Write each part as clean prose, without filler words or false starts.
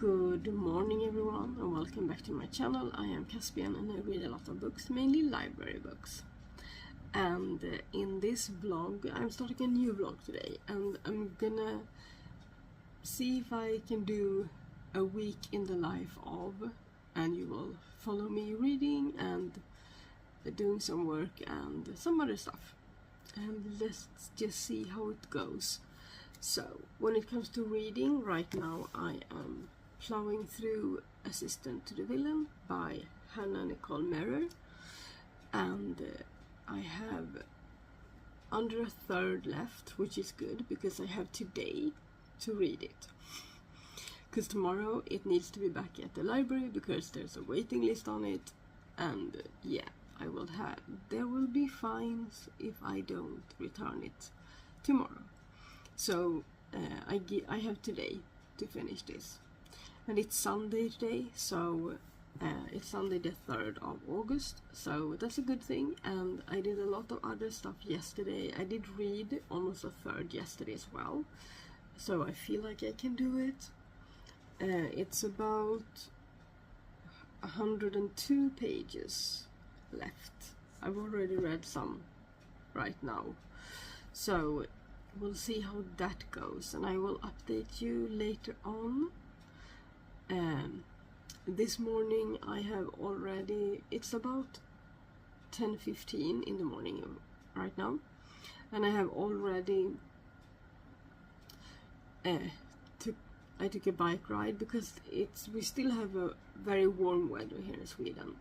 Good morning everyone and welcome back to my channel. I am Caspian and I read a lot of books, mainly library books. And in this vlog, I'm starting a new vlog today and I'm gonna see if I can do a week in the life of, and you will follow me reading and doing some work and some other stuff. And let's just see how it goes. So, when it comes to reading, right now I am plowing through Assistant to the Villain by Hannah Nicole Merer, and I have under a third left, which is good because I have today to read it. Because tomorrow it needs to be back at the library because there's a waiting list on it, and yeah, there will be fines if I don't return it tomorrow. So I have today to finish this. And it's Sunday today, so it's Sunday the 3rd of August, so that's a good thing. And I did a lot of other stuff yesterday. I did read almost a third yesterday as well, so I feel like I can do it. It's about 102 pages left. I've already read some right now, so we'll see how that goes, and I will update you later on. This morning I have already, it's about 10:15 in the morning right now, and I have already I took a bike ride because we still have a very warm weather here in Sweden,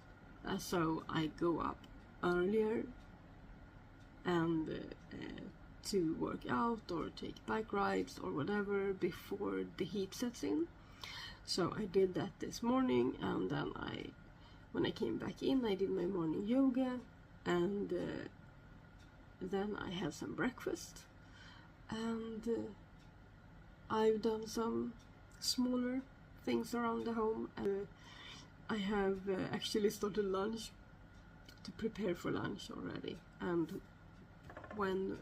so I go up earlier and to work out or take bike rides or whatever before the heat sets in. So I did that this morning, and then when I came back in, I did my morning yoga, and then I had some breakfast, and I've done some smaller things around the home. I have actually started lunch, to prepare for lunch already, and when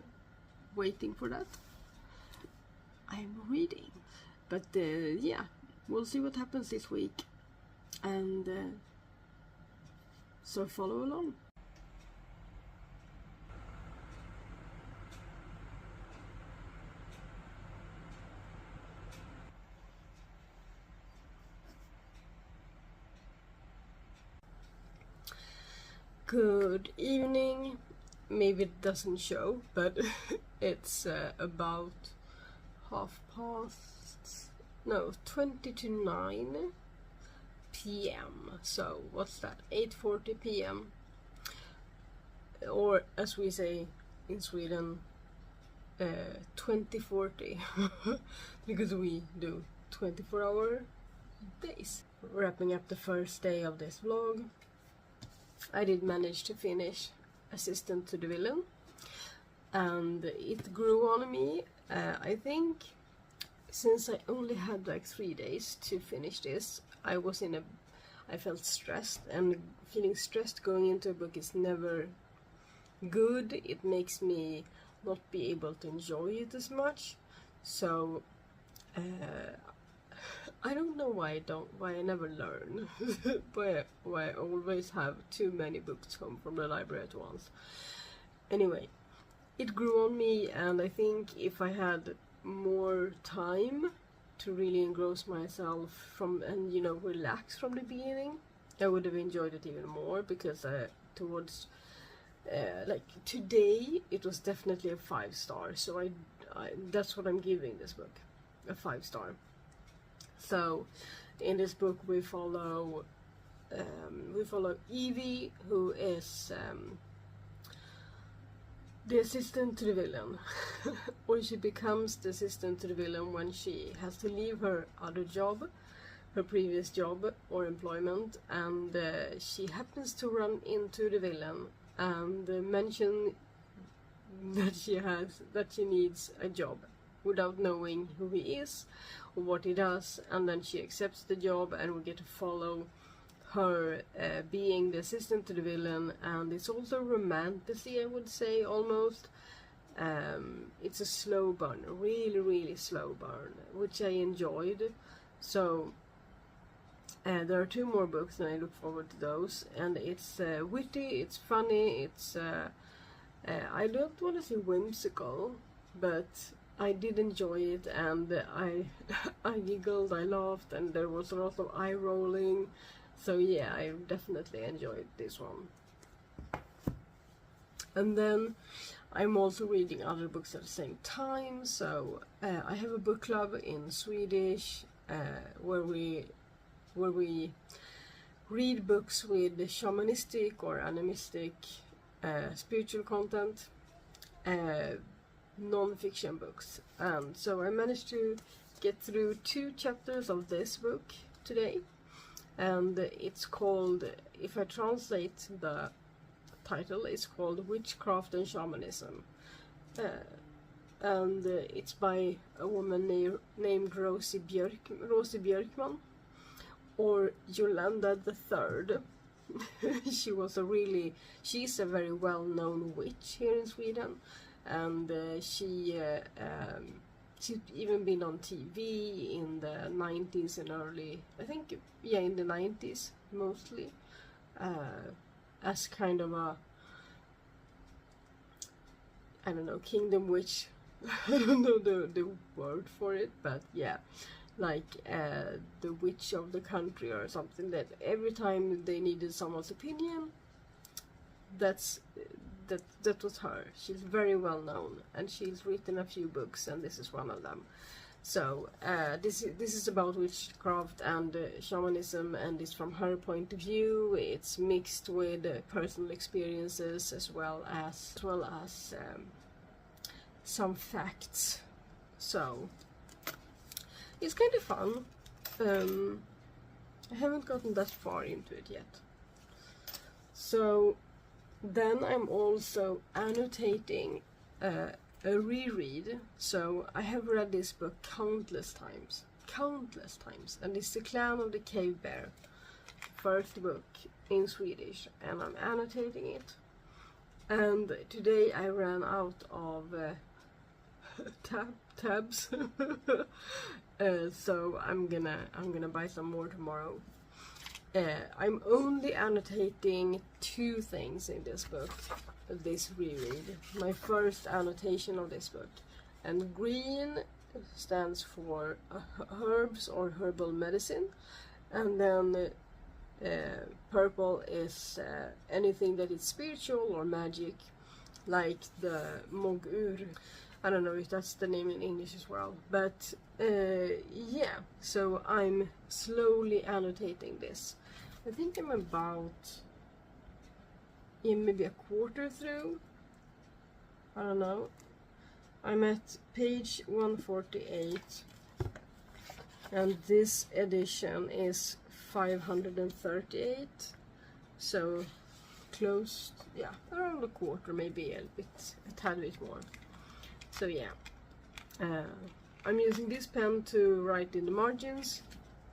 waiting for that, I'm reading. But yeah, we'll see what happens this week, and so follow along. Good evening. Maybe it doesn't show, but it's about 20 to 9 p.m. So what's that? 8:40 p.m. or as we say in Sweden, 2040 because we do 24-hour days. Wrapping up the first day of this vlog, I did manage to finish Assistant to the Villain, and it grew on me. I think since I only had like 3 days to finish this, I felt stressed, and feeling stressed going into a book is never good. It makes me not be able to enjoy it as much. So I don't know why I never learn, why I always have too many books home from the library at once. Anyway, it grew on me, and I think if I had more time to really engross myself and relax from the beginning, I would have enjoyed it even more, because towards like today it was definitely a 5-star, so I that's what I'm giving this book, a 5-star. So in this book we follow Evie, who is the assistant to the villain, or she becomes the assistant to the villain when she has to leave her other job, her previous job or employment, and she happens to run into the villain and mention that she needs a job without knowing who he is or what he does, and then she accepts the job, and we get to follow her being the assistant to the villain. And it's also romantasy, I would say, almost. It's a slow burn, really slow burn, which I enjoyed. So There are 2 more books and I look forward to those, and it's witty, it's funny, it's I don't want to say whimsical, but I did enjoy it, and I giggled, I laughed, and there was a lot of eye rolling. So yeah, I definitely enjoyed this one. And then I'm also reading other books at the same time. So I have a book club in Swedish where we read books with shamanistic or animistic spiritual content, non-fiction books. And so I managed to get through 2 chapters of this book today, and it's called, if I translate the title, it's called Witchcraft and Shamanism, and it's by a woman named Rosie Björkman, or Yolanda the Third. She's a very well-known witch here in Sweden, and she's even been on TV in the 90s and early, I think, yeah, in the 90s mostly, as kind of a, I don't know, kingdom witch. I don't know the word for it, but yeah, like the witch of the country or something, that every time they needed someone's opinion, that was her. She's very well known, and she's written a few books, and this is one of them. So this is about witchcraft and shamanism, and it's from her point of view. It's mixed with personal experiences as well as some facts. So it's kind of fun. I haven't gotten that far into it yet. So then I'm also annotating a reread. So I have read this book countless times, and it's The Clan of the Cave Bear, first book in Swedish, and I'm annotating it. And today I ran out of tabs, so I'm gonna buy some more tomorrow. I'm only annotating 2 things in this book, this reread. My first annotation of this book. And green stands for herbs or herbal medicine, and then purple is anything that is spiritual or magic, like the mogur. I don't know if that's the name in English as well, but yeah, so I'm slowly annotating this. I think I'm about, maybe a quarter through. I don't know. I'm at page 148, and this edition is 538, so close, yeah, around a quarter, maybe a tad bit more. So yeah, I'm using this pen to write in the margins,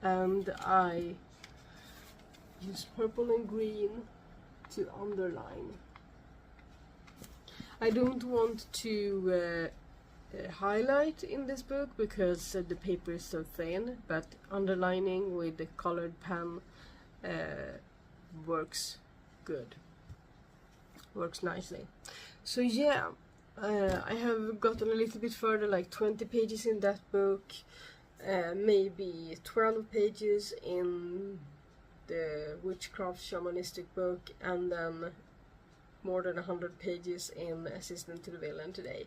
and I use purple and green to underline. I don't want to highlight in this book because the paper is so thin, but underlining with the colored pen works good, works nicely. So yeah, I have gotten a little bit further, like 20 pages in that book, maybe 12 pages in the witchcraft shamanistic book, and then more than 100 pages in Assistant to the Villain today.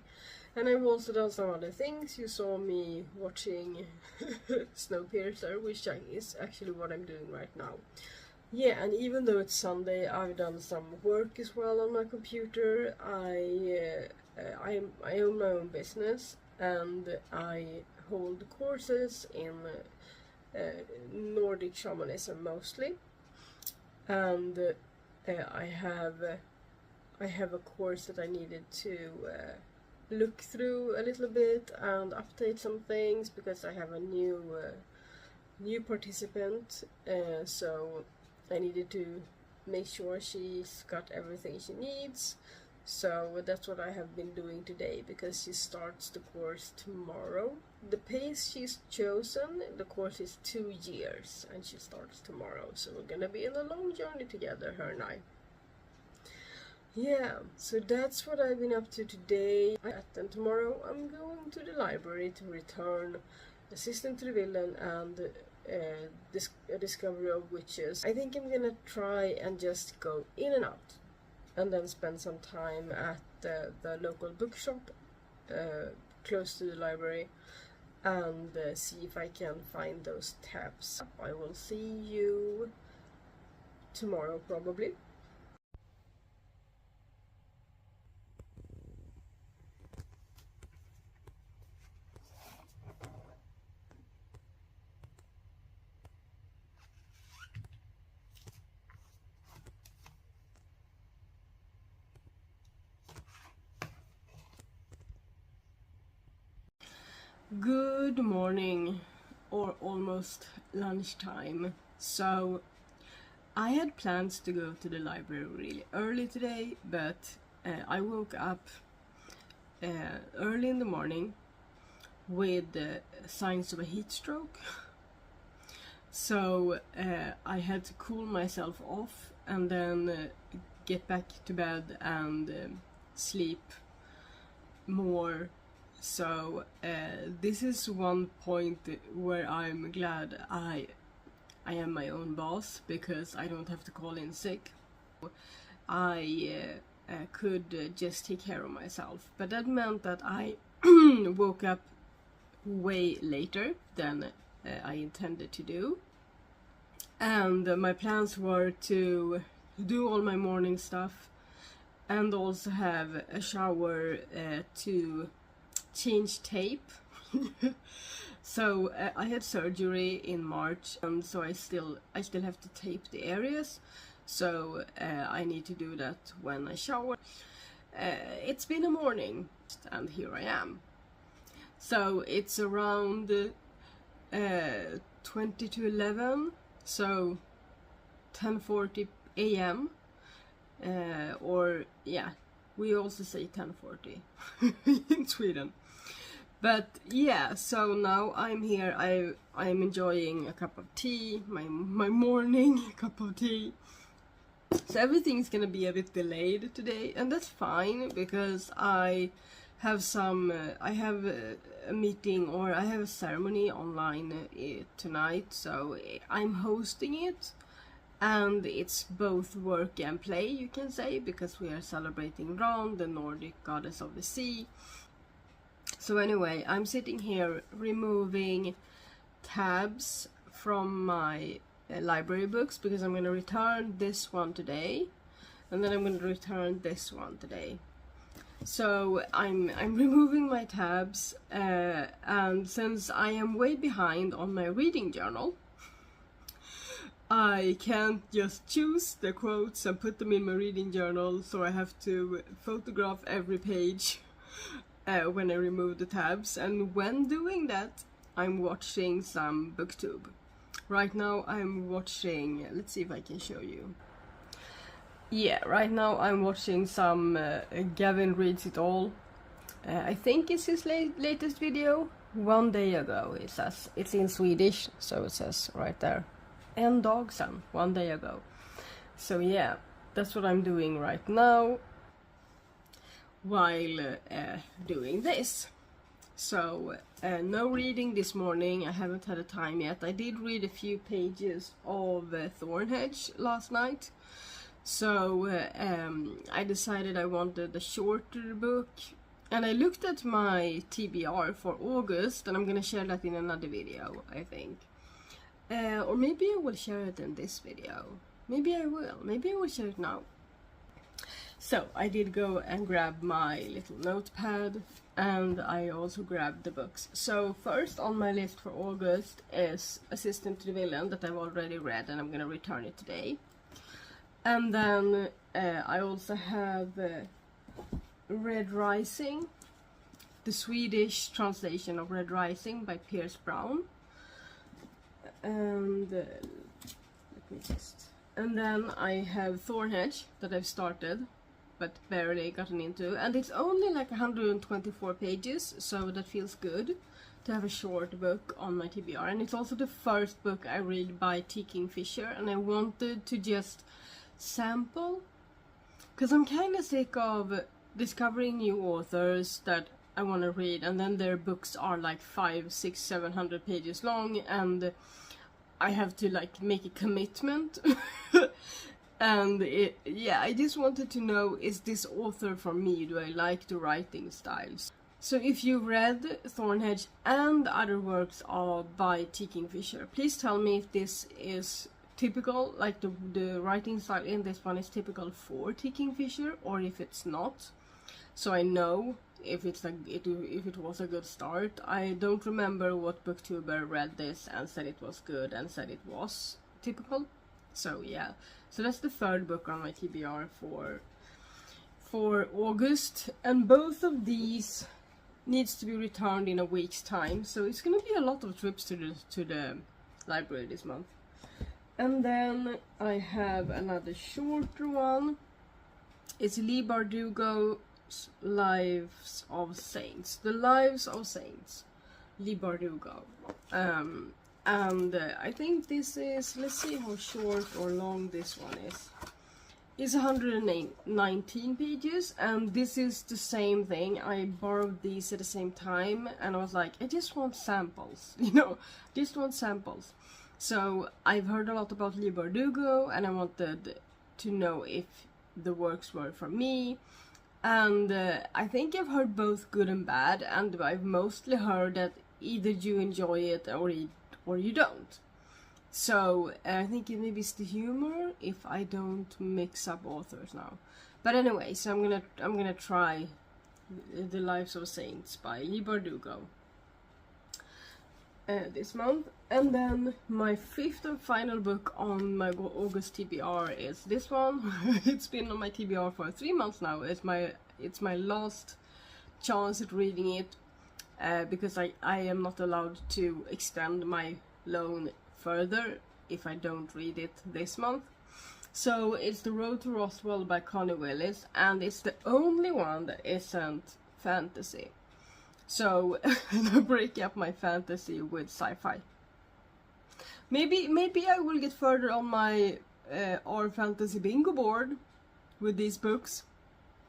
And I've also done some other things. You saw me watching Snowpiercer, which is actually what I'm doing right now. Yeah, and even though it's Sunday, I've done some work as well on my computer. I own my own business, and I hold courses in Nordic shamanism mostly, and I have a course that I needed to look through a little bit and update some things because I have a new participant, so I needed to make sure she's got everything she needs. So that's what I have been doing today, because she starts the course tomorrow. the pace she's chosen, the course is 2 years, and she starts tomorrow. So we're gonna be in a long journey together, her and I. Yeah, so that's what I've been up to today. And tomorrow I'm going to the library to return Assistant to the Villain and a Discovery of Witches. I think I'm gonna try and just go in and out, and then spend some time at the local bookshop close to the library, and see if I can find those tabs. I will see you tomorrow probably. Good morning, or almost lunchtime. So I had plans to go to the library really early today, but I woke up early in the morning with signs of a heat stroke. So I had to cool myself off and then get back to bed and sleep more. So this is one point where I'm glad I am my own boss, because I don't have to call in sick. I could just take care of myself, but that meant that I woke up way later than I intended to do, and my plans were to do all my morning stuff and also have a shower to change tape. So I had surgery in March, and so I still have to tape the areas, so I need to do that when I shower. It's been a morning, and here I am. So it's around 20 to 11, so 10:40 a.m. Or yeah, we also say 10:40 in Sweden. But yeah, so now I'm here. I'm enjoying a cup of tea, my morning cup of tea. So everything's gonna be a bit delayed today, and that's fine, because I have a meeting, or I have a ceremony online tonight, so I'm hosting it, and it's both work and play, you can say, because we are celebrating Ran, the Nordic goddess of the sea. So anyway, I'm sitting here removing tabs from my library books, because I'm going to return this one today, and then I'm going to return this one today. So I'm removing my tabs, and since I am way behind on my reading journal, I can't just choose the quotes and put them in my reading journal, so I have to photograph every page when I remove the tabs. And when doing that, I'm watching some booktube. Right now I'm watching, let's see if I can show you. Yeah, right now I'm watching some Gavin Reads It All. I think it's his latest video. One day ago, it says. It's in Swedish, so it says right there. En dag sedan, 1 day ago. So yeah, that's what I'm doing right now while doing this. So no reading this morning. I haven't had a time yet. I did read a few pages of Thornhedge last night. So I decided I wanted a shorter book, and I looked at my TBR for August, and I'm gonna share that in another video, I think. Or maybe I will share it in this video. Maybe I will share it now. So I did go and grab my little notepad, and I also grabbed the books. So first on my list for August is Assistant to the Villain, that I've already read, and I'm gonna return it today. And then I also have Red Rising, the Swedish translation of Red Rising by Pierce Brown. And let me just. And then I have Thornhedge that I've started, but barely gotten into, and it's only like 124 pages, so that feels good. to have a short book on my TBR, and it's also the first book I read by T. Kingfisher, and I wanted to just sample, because I'm kind of sick of discovering new authors that I want to read, and then their books are like 500, 600, 700 pages long, and I have to like make a commitment. And yeah, I just wanted to know, is this author for me? Do I like the writing styles? So if you read Thornhedge and other works by T. Kingfisher, please tell me if this is typical, like the writing style in this one is typical for T. Kingfisher, or if it's not, so I know if it's if it was a good start. I don't remember what booktuber read this and said it was good and said it was typical. So yeah, so that's the third book on my TBR for August, and both of these needs to be returned in a week's time, so it's gonna be a lot of trips to the library this month. And then I have another shorter one. It's Leigh Bardugo's Lives of Saints. The Lives of Saints. Leigh Bardugo. And I think this is, let's see how short or long this one is. It's 119 pages, and this is the same thing. I borrowed these at the same time, and I was like, I just want samples, you know, just want samples. So I've heard a lot about Leigh Bardugo, and I wanted to know if the works were for me. And I think I've heard both good and bad, and I've mostly heard that either you enjoy it or you don't. So I think it maybe it's the humor if I don't mix up authors now. But anyway, so I'm gonna try The Lives of Saints by Leigh Bardugo this month. And then my fifth and final book on my August TBR is this one. It's been on my TBR for 3 months now. It's my last chance at reading it, because I am not allowed to extend my loan further if I don't read it this month. So it's The Road to Roswell by Connie Willis, and it's the only one that isn't fantasy. So I break up my fantasy with sci-fi. Maybe I will get further on my our fantasy bingo board with these books.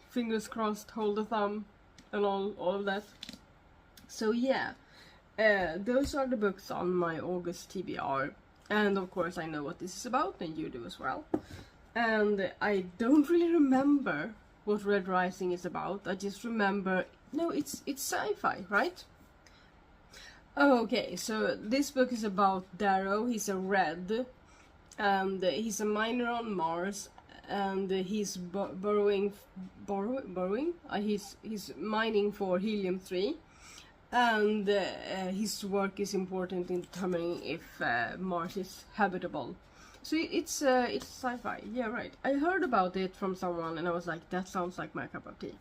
Fingers crossed, hold a thumb, and all of that. So yeah, those are the books on my August TBR, and of course I know what this is about, and you do as well. And I don't really remember what Red Rising is about. I just remember, no, it's sci-fi, right? Oh, okay, so this book is about Darrow. He's a red, and he's a miner on Mars, and he's he's mining for helium-3, and his work is important in determining if Mars is habitable. So it's sci-fi, yeah, right. I heard about it from someone, and I was like, that sounds like my cup of tea.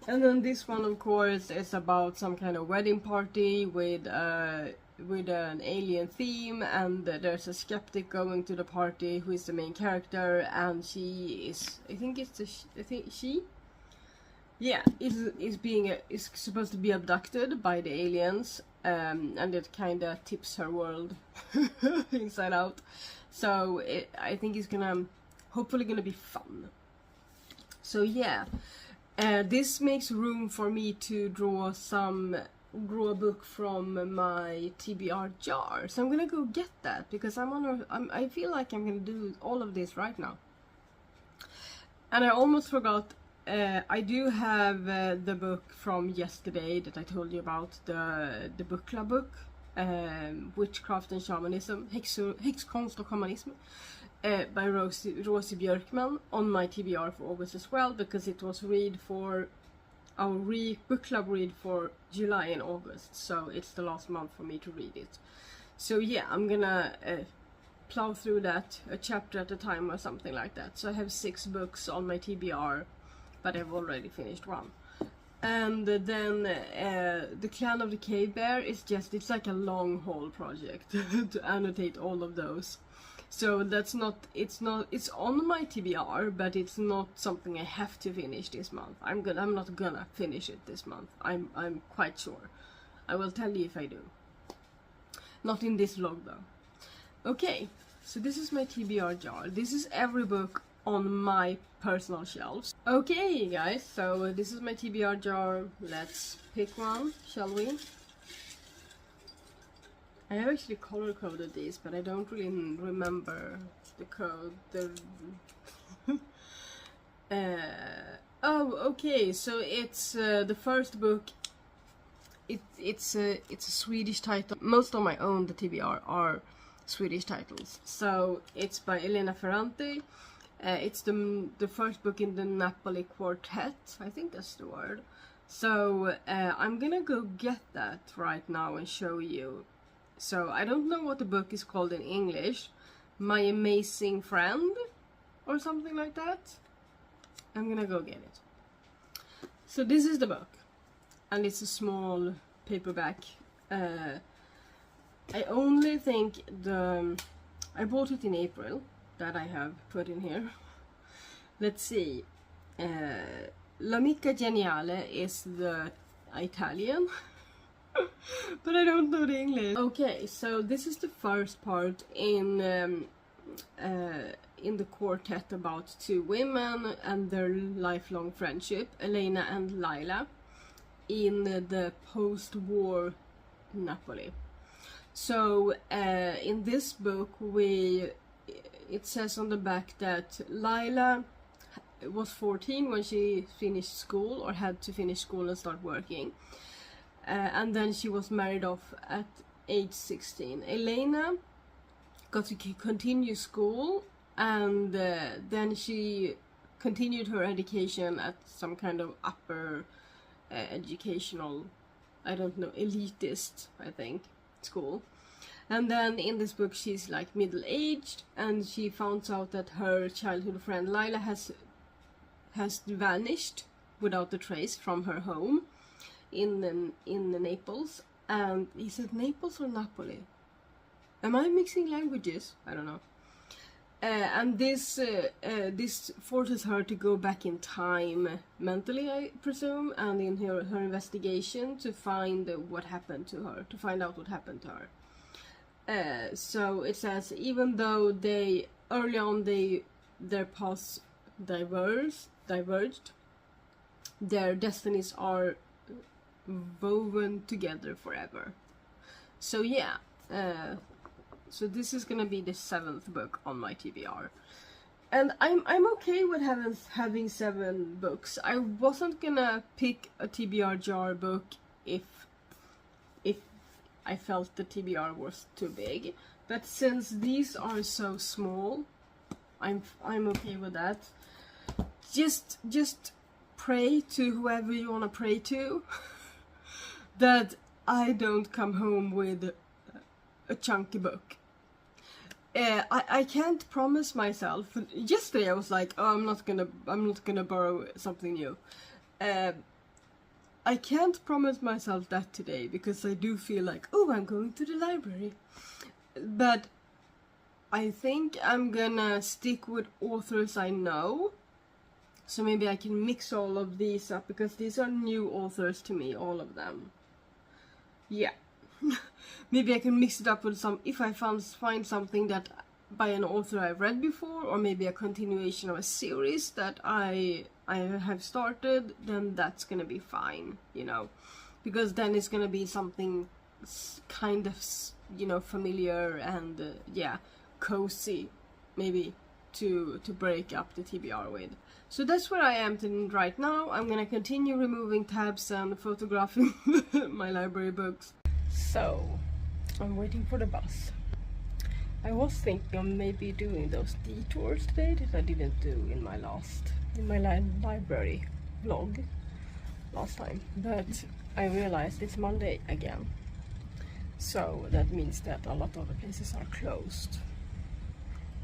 And then this one, of course, is about some kind of wedding party with an alien theme, and there's a skeptic going to the party who is the main character, and she is, is supposed to be abducted by the aliens, and it kind of tips her world inside out. So I think it's hopefully gonna be fun. So yeah. This makes room for me to draw a book from my TBR jar. So I'm gonna go get that, because I feel like I'm gonna do all of this right now. And I almost forgot, I do have the book from yesterday that I told you about, the book club book, Witchcraft and Shamanism, Häxkonst och Shamanism. By Rosie Björkman on my TBR for August as well, because it was our book club read for July and August, so it's the last month for me to read it. So yeah, I'm gonna plow through that a chapter at a time or something like that. So I have 6 books on my TBR, but I've already finished one. And then the Clan of the Cave Bear is it's like a long haul project to annotate all of those. So it's on my TBR, but it's not something I have to finish this month. I'm not gonna finish it this month. I'm quite sure. I will tell you if I do. Not in this vlog though. Okay, so this is my TBR jar. This is every book on my personal shelves. Okay guys, so this is my TBR jar. Let's pick one, shall we? I have actually color coded these, but I don't really remember the code. Oh, okay, so it's the first book. It's a Swedish title. Most of my own the TBR are Swedish titles. So it's by Elena Ferrante. It's the first book in the Napoli Quartet. I think that's the word. So I'm gonna go get that right now and show you. So I don't know what the book is called in English. My Amazing Friend or something like that. I'm gonna go get it. So this is the book, and it's a small paperback. I only think I bought it in April, that I have put in here. Let's see. L'amica geniale is the Italian, but I don't know the English. Okay, so this is the first part in the quartet about two women and their lifelong friendship, Elena and Lila, in the post-war Napoli. So in this book it says on the back that Lila was 14 when she finished school, or had to finish school and start working, and then she was married off at age 16. Elena got to continue school, and then she continued her education at some kind of upper educational, I don't know, elitist, I think, school. And then in this book she's like middle-aged, and she finds out that her childhood friend Lila has vanished without a trace from her home in Naples. And is it Naples or Napoli? Am I mixing languages? I don't know. And this forces her to go back in time mentally, I presume, and in her investigation to find what happened to her, to find out what happened to her. So it says, even though early on their paths diverged, their destinies are woven together forever. So yeah. So this is gonna be the 7th book on my TBR, and I'm okay with having 7 books. I wasn't gonna pick a TBR jar book if I felt the TBR was too big, but since these are so small, I'm okay with that. Just pray to whoever you wanna pray to that I don't come home with a chunky book. I can't promise myself. Yesterday I was like, oh, I'm not gonna borrow something new. I can't promise myself that today, because I do feel like, oh, I'm going to the library. But I think I'm gonna stick with authors I know. So maybe I can mix all of these up, because these are new authors to me, all of them. Yeah. Maybe I can mix it up with some, if I find something that by an author I've read before, or maybe a continuation of a series that I have started, then that's gonna be fine, you know, because then it's gonna be something kind of, you know, familiar and yeah, cozy, maybe to break up the TBR with. So that's where I am right now. I'm gonna continue removing tabs and photographing my library books. So I'm waiting for the bus. I was thinking of maybe doing those detours today that I didn't do in my library vlog last time, but I realized it's Monday again, so that means that a lot of the places are closed,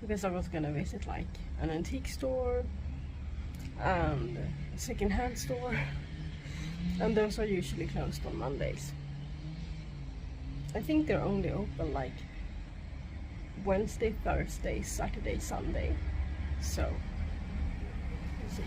because I was gonna visit like an antique store and a second-hand store, and those are usually closed on Mondays. I think they're only open like Wednesday, Thursday, Saturday, Sunday. So, we'll see.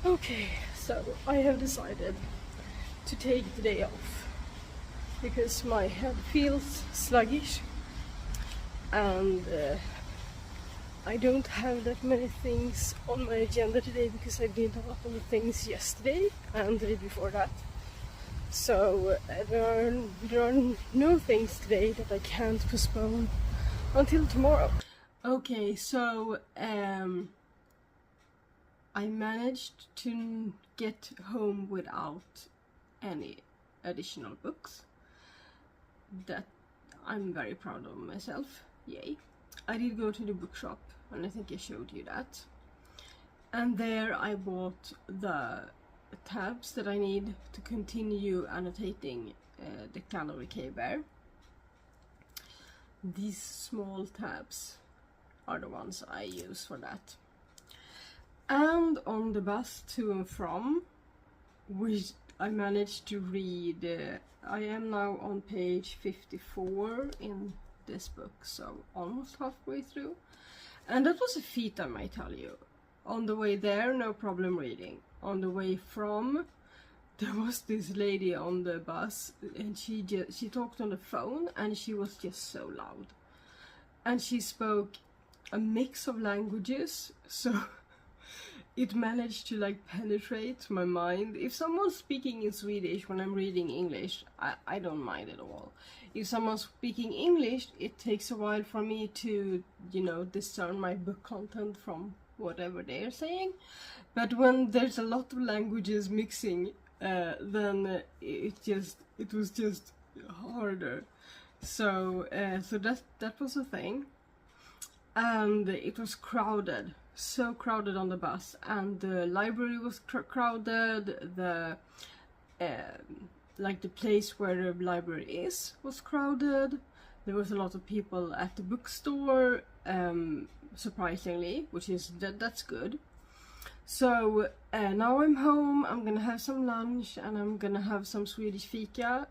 Okay, so I have decided to take the day off because my head feels sluggish and I don't have that many things on my agenda today because I did a lot of things yesterday and the day before that. So there are no things today that I can't postpone until tomorrow. Okay, so I managed to get home without any additional books. That I'm very proud of myself. Yay. I did go to the bookshop, and I think I showed you that. And there I bought the tabs that I need to continue annotating the Calorie K-Bear. These small tabs are the ones I use for that. And on the bus to and from, which I managed to read, I am now on page 54 in this book, so almost halfway through. And that was a feat, I might tell you. On the way there, no problem reading. On the way from, there was this lady on the bus, and she talked on the phone, and she was just so loud. And she spoke a mix of languages, so it managed to like penetrate my mind. If someone's speaking in Swedish when I'm reading English, I don't mind at all. If someone's speaking English, it takes a while for me to, you know, discern my book content from whatever they're saying. But when there's a lot of languages mixing, then it was just harder. So that was a thing. And it was crowded, so crowded on the bus, and the library was crowded, the like the place where the library is was crowded. There was a lot of people at the bookstore, surprisingly, which is that's good. So now I'm home, I'm gonna have some lunch and I'm gonna have some Swedish fika,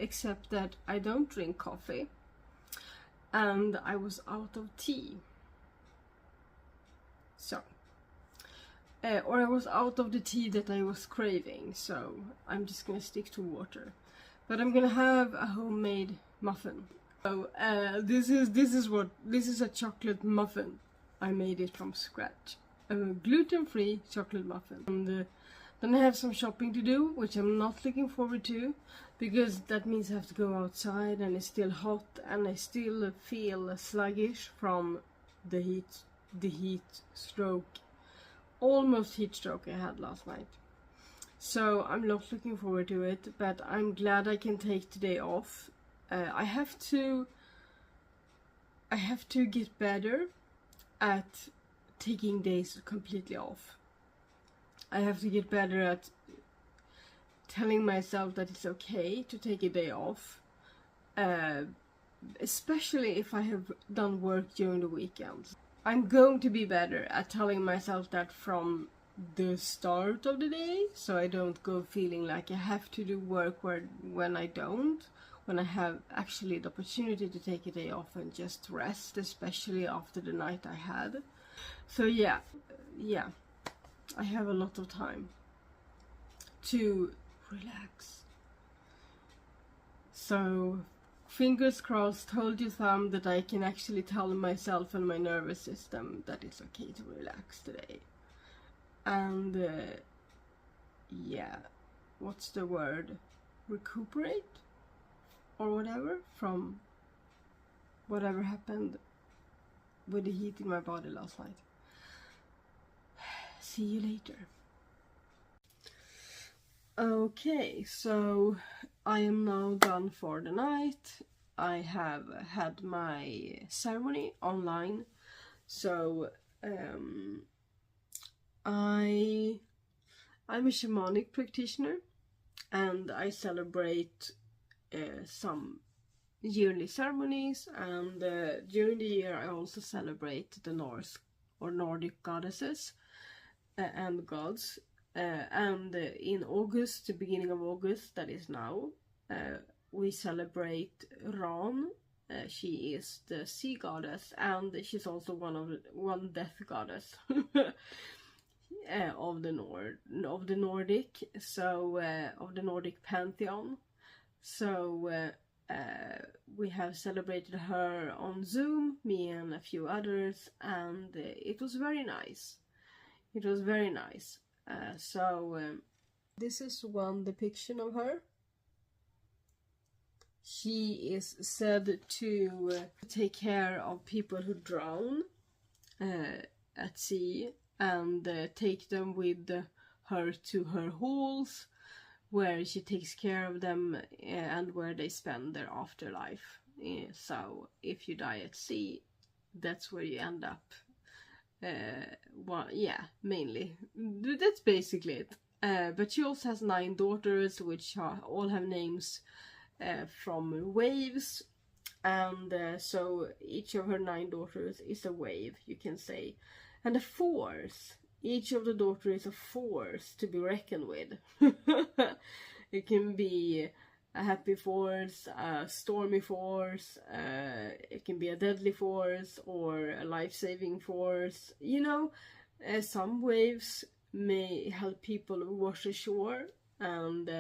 except that I don't drink coffee. And I was out of tea. So, or I was out of the tea that I was craving, so I'm just gonna stick to water. But I'm gonna have a homemade muffin. So this is a chocolate muffin. I made it from scratch. A gluten-free chocolate muffin. And then I have some shopping to do, which I'm not looking forward to, because that means I have to go outside and it's still hot and I still feel sluggish from the heat stroke, almost heat stroke I had last night. So I'm not looking forward to it, but I'm glad I can take today off. I have to get better at taking days completely off. I have to get better at telling myself that it's okay to take a day off, especially if I have done work during the weekends. I'm going to be better at telling myself that from the start of the day, so I don't go feeling like I have to do work when I don't, when I have actually the opportunity to take a day off and just rest, especially after the night I had. So yeah, I have a lot of time to relax. So fingers crossed, hold your thumb that I can actually tell myself and my nervous system that it's okay to relax today. And yeah, what's the word? Recuperate? Or whatever from whatever happened with the heat in my body last night. See you later. Okay, so I am now done for the night. I have had my ceremony online, so I'm a shamanic practitioner, and I celebrate some yearly ceremonies, and during the year I also celebrate the Norse or Nordic goddesses and gods. And in August, the beginning of August, that is now, we celebrate Ran. She is the sea goddess, and she's also one death goddess. of the Nordic, so of the Nordic pantheon. So we have celebrated her on Zoom, me and a few others, and it was very nice. It was very nice. This is one depiction of her. She is said to take care of people who drown at sea, and take them with her to her halls, where she takes care of them and where they spend their afterlife. So if you die at sea, that's where you end up. Well, yeah, mainly. That's basically it. But she also has 9 daughters, which all have names from waves. And so each of her 9 daughters is a wave, you can say. And a force. Each of the daughters is a force to be reckoned with. It can be a happy force, a stormy force, it can be a deadly force, or a life-saving force. You know, some waves may help people wash ashore, and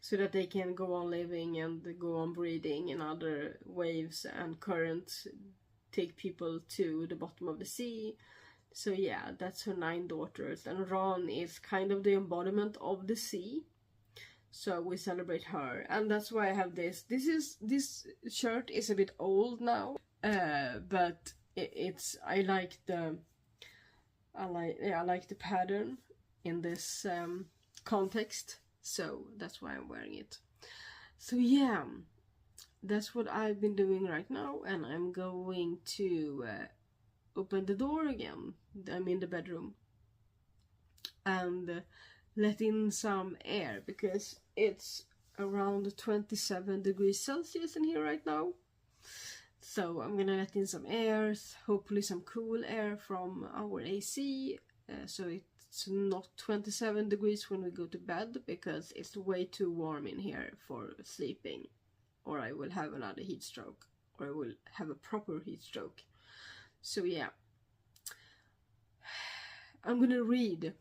so that they can go on living and go on breathing, and other waves and currents take people to the bottom of the sea. So yeah, that's her 9 daughters, and Ran is kind of the embodiment of the sea. So we celebrate her, and that's why I have this. This shirt is a bit old now, but I like the pattern in this context. So that's why I'm wearing it. So yeah, that's what I've been doing right now, and I'm going to open the door again. I'm in the bedroom, and let in some air, because it's around 27 degrees Celsius in here right now. So I'm gonna let in some air, hopefully some cool air from our AC, so it's not 27 degrees when we go to bed, because it's way too warm in here for sleeping, or I will have another heat stroke, or I will have a proper heat stroke. So yeah, I'm gonna read.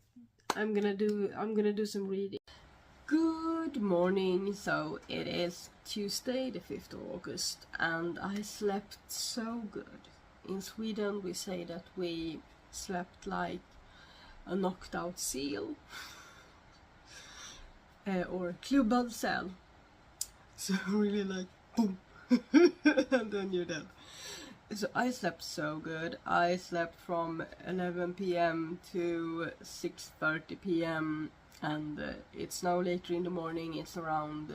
I'm gonna do some reading. Good morning. So it is Tuesday, the 5th of August, and I slept so good. In Sweden we say that we slept like a knocked out seal, or klubbad säl. So really like boom, and then you're dead. So I slept so good. I slept from 11 p.m. to 6:30 p.m. and it's now later in the morning. It's around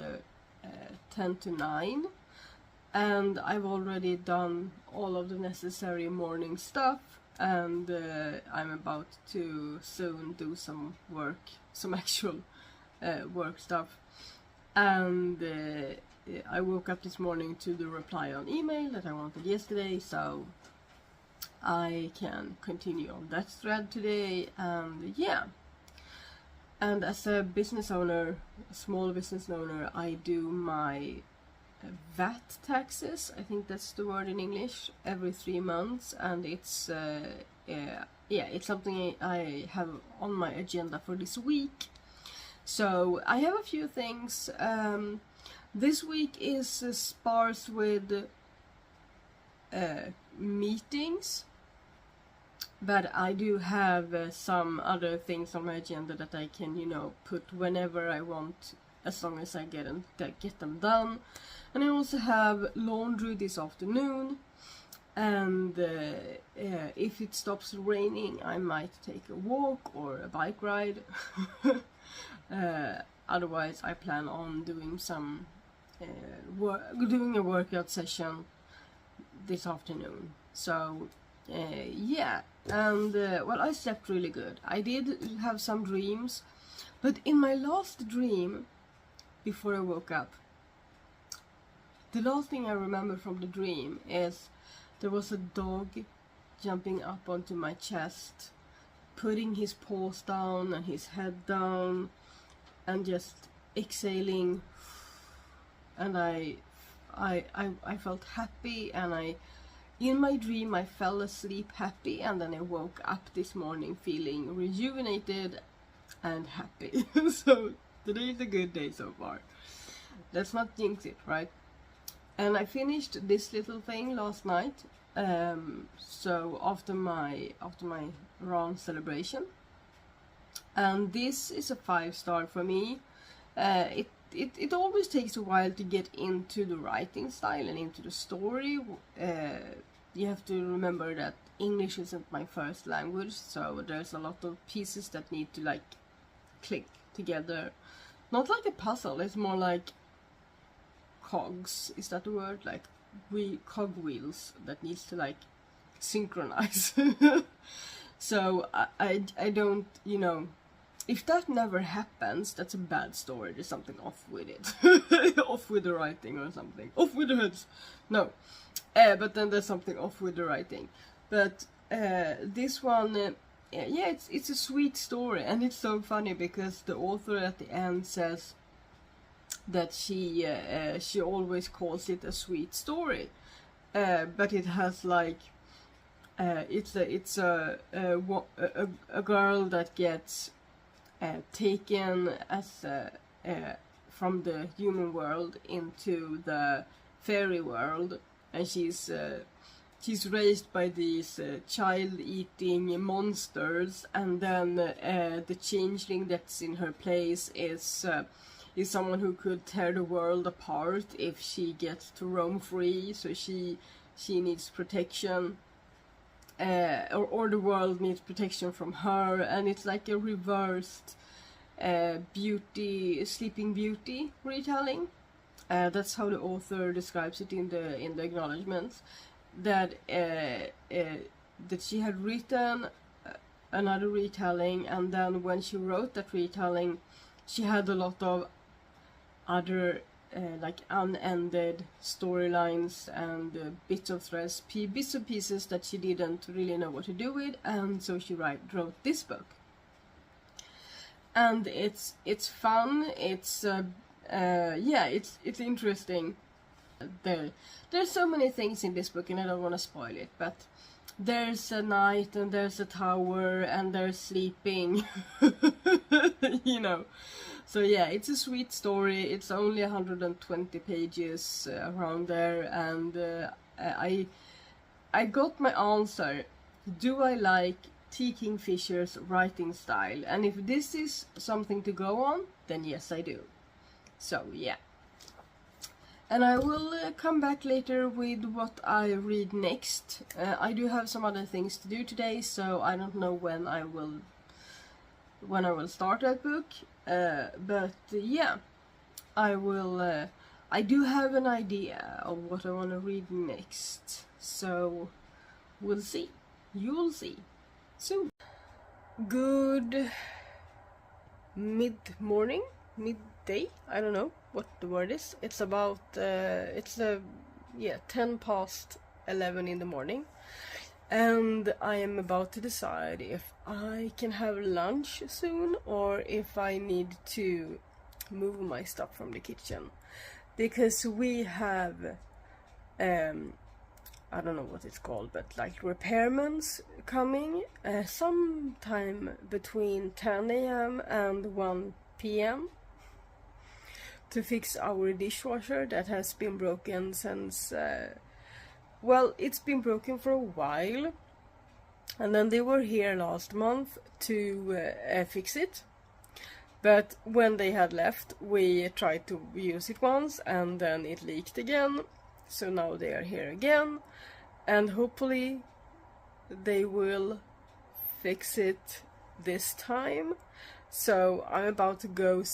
10 to 9, and I've already done all of the necessary morning stuff, and I'm about to soon do some work, some actual work stuff. And I woke up this morning to the reply on email that I wanted yesterday, so I can continue on that thread today. And yeah, and as a business owner, a small business owner, I do my VAT taxes, I think that's the word in English, every 3 months, and it's it's something I have on my agenda for this week. So I have a few things. This week is sparse with meetings, but I do have some other things on my agenda that I can, you know, put whenever I want, as long as I get them done. And I also have laundry this afternoon, and if it stops raining, I might take a walk or a bike ride. Otherwise, I plan on doing some doing a workout session this afternoon. So yeah, and well, I slept really good. I did have some dreams, but in my last dream, before I woke up, the last thing I remember from the dream is there was a dog jumping up onto my chest, putting his paws down and his head down, and just exhaling, and I felt happy, and I In my dream I fell asleep happy, and then I woke up this morning feeling rejuvenated and happy. So today is a good day so far. Let's not jinx it, right? And I finished this little thing last night. So after my round celebration, and this is a 5-star for me. It always takes a while to get into the writing style and into the story. You have to remember that English isn't my first language, so there's a lot of pieces that need to like click together. Not like a puzzle, it's more like cogs, is that the word? Like cogwheels that needs to like synchronize. So I don't, you know, if that never happens, that's a bad story. There's something off with it. Off with the writing or something. Off with the heads. No. But then there's something off with the writing. But this one, yeah, it's a sweet story, and it's so funny because the author at the end says that she always calls it a sweet story, but it has like it's a girl that gets taken as from the human world into the fairy world, and she's raised by these child-eating monsters, and then the changeling that's in her place is someone who could tear the world apart if she gets to roam free. So she needs protection, or the world needs protection from her, and it's like a reversed Sleeping Beauty retelling. That's how the author describes it in the acknowledgements. That she had written another retelling, and then when she wrote that retelling, she had a lot of other like unended storylines and bits of threads, bits and pieces that she didn't really know what to do with, and so she wrote this book. And it's fun. It's yeah, it's interesting. There's so many things in this book, and I don't want to spoil it, but there's a knight, and there's a tower, and there's sleeping. You know. So yeah, it's a sweet story. It's only 120 pages, around there, and I got my answer. Do I like T. Kingfisher's writing style? And if this is something to go on, then yes, I do. So yeah. And I will come back later with what I read next. I do have some other things to do today, so I don't know when I will start that book. But yeah, I will. I do have an idea of what I want to read next, so we'll see. You'll see soon. Good mid-morning, midday. I don't know what the word is. It's about it's 10 past 11 in the morning, and I am about to decide if I can have lunch soon or if I need to move my stuff from the kitchen, because we have I don't know what it's called, but like repairments coming sometime between 10 a.m. and 1 p.m. to fix our dishwasher that has been broken since well, it's been broken for a while, and then they were here last month to fix it, but when they had left we tried to use it once and then it leaked again, so now they are here again, and hopefully they will fix it this time. So I'm about to go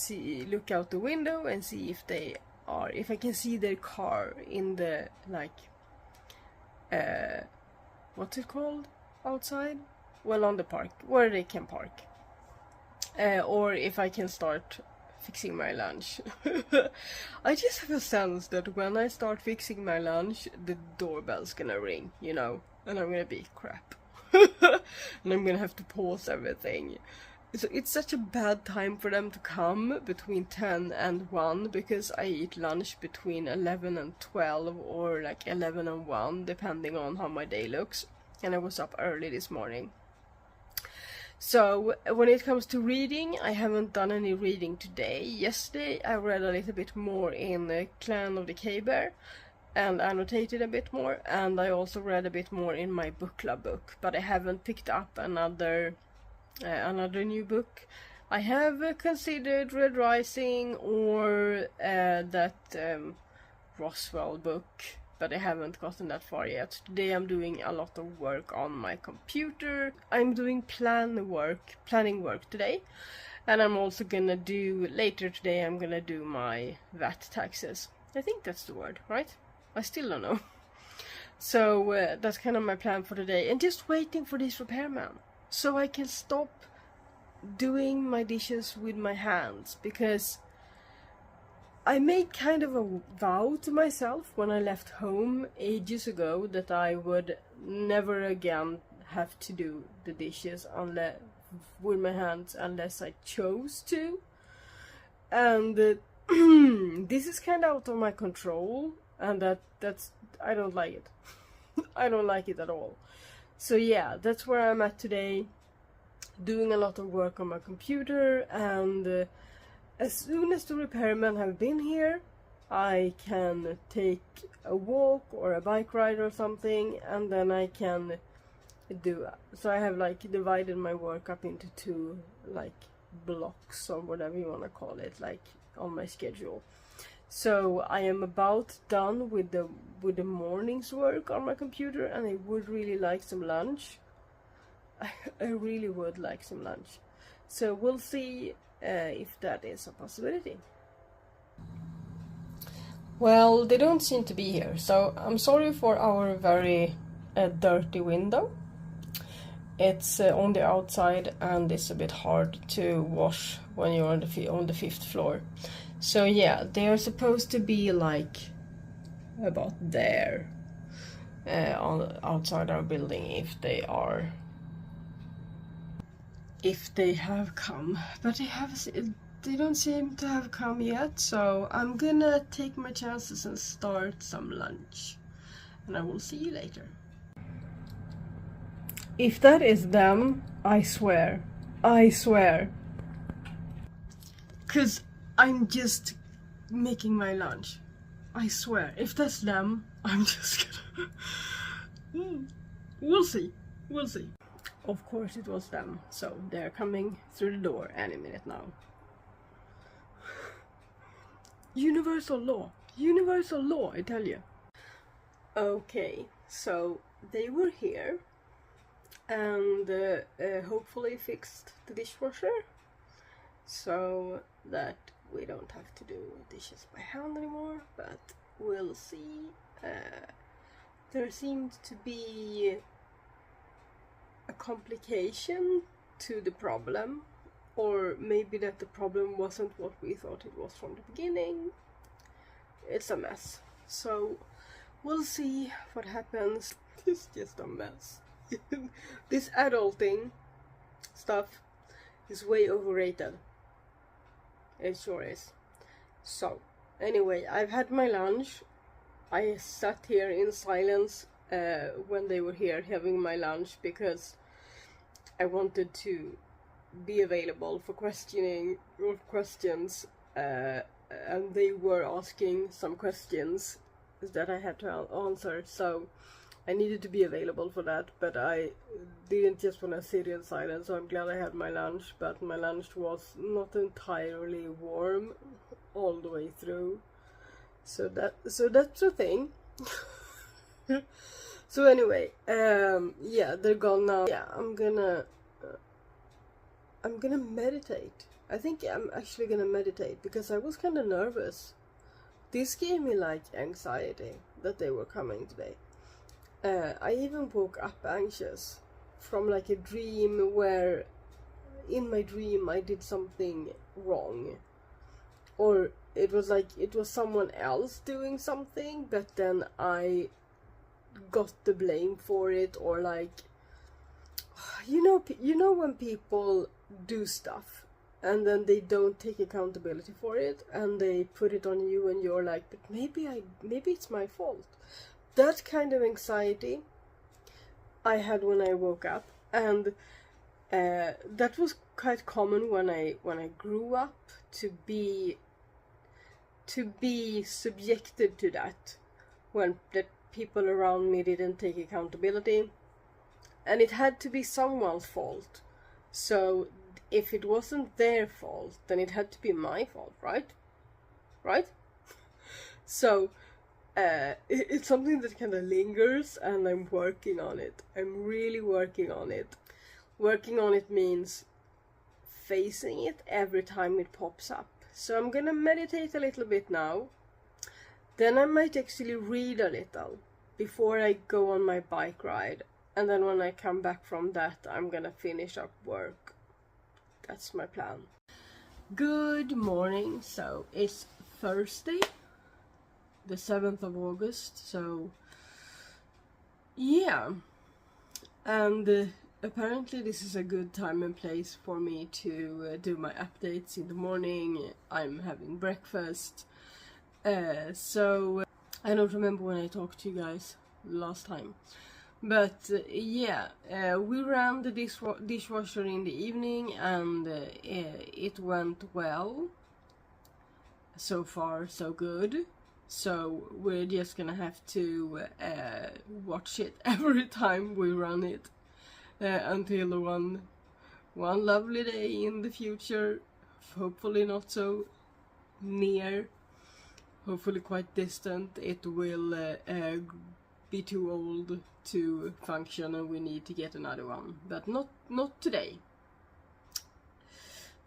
look out the window and see if I can see their car in the, like, what's it called outside? Well, on the park, where they can park. Or if I can start fixing my lunch. I just have a sense that when I start fixing my lunch, the doorbell's gonna ring, you know, and I'm gonna be crap. And I'm gonna have to pause everything. So it's such a bad time for them to come between 10 and 1, because I eat lunch between 11 and 12 or like 11 and 1 depending on how my day looks, and I was up early this morning. So when it comes to reading, I haven't done any reading today. Yesterday I read a little bit more in Clan of the K-Bear and annotated a bit more, and I also read a bit more in my book club book, but I haven't picked up another new book. I have considered Red Rising or that Roswell book, but I haven't gotten that far yet. Today I'm doing a lot of work on my computer. I'm doing planning work today, and I'm also gonna do, later today I'm gonna do my VAT taxes. I think that's the word, right? I still don't know. So that's kind of my plan for today, and just waiting for this repairman so I can stop doing my dishes with my hands, because I made kind of a vow to myself when I left home ages ago that I would never again have to do the dishes with my hands unless I chose to. And this is kind of out of my control, and that's I don't like it. I don't like it at all. So yeah, that's where I'm at today, doing a lot of work on my computer, and as soon as the repairmen have been here, I can take a walk or a bike ride or something, and then I can do. So I have like divided my work up into 2 like blocks or whatever you want to call it, like on my schedule. So I am about done with the morning's work on my computer, and I would really like some lunch. I really would like some lunch. So we'll see if that is a possibility. Well, they don't seem to be here, so I'm sorry for our very dirty window. It's on the outside, and it's a bit hard to wash when you're on the 5th floor. So yeah, they are supposed to be like about there outside our building if they have come, but they don't seem to have come yet. So I'm gonna take my chances and start some lunch, and I will see you later. If that is them, I swear, 'cause I'm just making my lunch. I swear, if that's them, I'm just gonna we'll see. Of course it was them, so they're coming through the door any minute now. Universal law, I tell you. Okay, so they were here and hopefully fixed the dishwasher so that we don't have to do dishes by hand anymore, but we'll see. There seemed to be a complication to the problem, or maybe that the problem wasn't what we thought it was from the beginning. It's a mess, so we'll see what happens. It's just a mess. This adulting stuff is way overrated. It sure is. So anyway, I've had my lunch. I sat here in silence when they were here having my lunch, because I wanted to be available for questions, and they were asking some questions that I had to answer, so I needed to be available for that, but I didn't just want to sit in silence, so I'm glad I had my lunch, but my lunch was not entirely warm all the way through, so that's the thing. So anyway, yeah, they're gone now. Yeah, I'm gonna meditate. I think I'm actually gonna meditate, because I was kind of nervous. This gave me like anxiety that they were coming today. I even woke up anxious from like a dream where in my dream I did something wrong, or it was like it was someone else doing something, but then I got the blame for it, or like you know when people do stuff and then they don't take accountability for it and they put it on you and you're like, but maybe it's my fault. That kind of anxiety I had when I woke up, and that was quite common when I grew up, to be subjected to that, when the people around me didn't take accountability, and it had to be someone's fault. So if it wasn't their fault, then it had to be my fault, right? So it's something that kind of lingers, and I'm working on it. I'm really working on it. Working on it means facing it every time it pops up. So I'm gonna meditate a little bit now. Then I might actually read a little before I go on my bike ride. And then when I come back from that, I'm gonna finish up work. That's my plan. Good morning. So it's Thursday, the 7th of August. So yeah. And apparently this is a good time and place for me to do my updates in the morning. I'm having breakfast. So I don't remember when I talked to you guys last time. But yeah, we ran the dishwasher in the evening, and it went well. So far, so good. So we're just gonna have to watch it every time we run it until one lovely day in the future, hopefully not so near, hopefully quite distant, it will be too old to function and we need to get another one, but not today,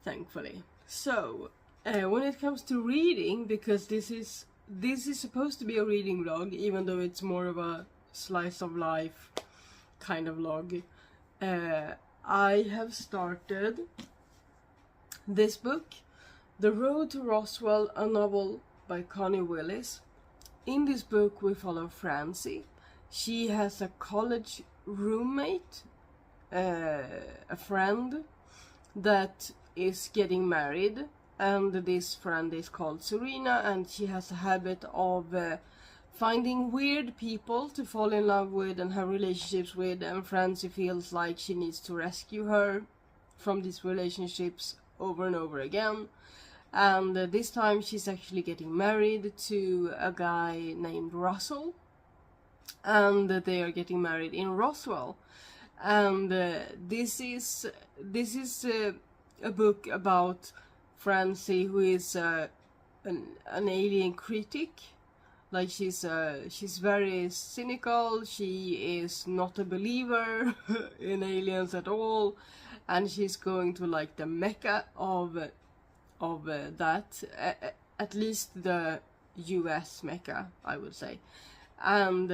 thankfully. So when it comes to reading, because this is supposed to be a reading vlog, even though it's more of a slice of life kind of vlog, I have started this book, The Road to Roswell, a novel by Connie Willis. In this book we follow Francie. She has a college roommate, a friend that is getting married, and this friend is called Serena, and she has a habit of finding weird people to fall in love with and have relationships with, and Francie feels like she needs to rescue her from these relationships over and over again. And this time she's actually getting married to a guy named Russell, and they are getting married in Roswell. And this is a book about Francie, who is an alien critic. Like she's very cynical. She is not a believer in aliens at all, and she's going to like the mecca of that, at least the US mecca, I would say. And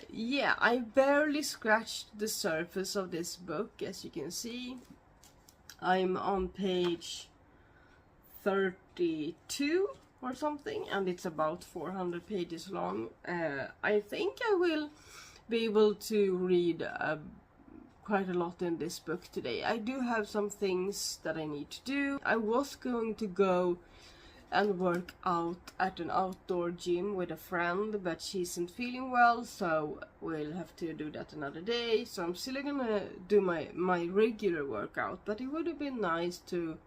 yeah, I barely scratched the surface of this book, as you can see. I'm on page 32 or something, and it's about 400 pages long. I think I will be able to read quite a lot in this book today. I do have some things that I need to do. I was going to go and work out at an outdoor gym with a friend, but she isn't feeling well, so we'll have to do that another day. So I'm still gonna do my regular workout, but it would have been nice to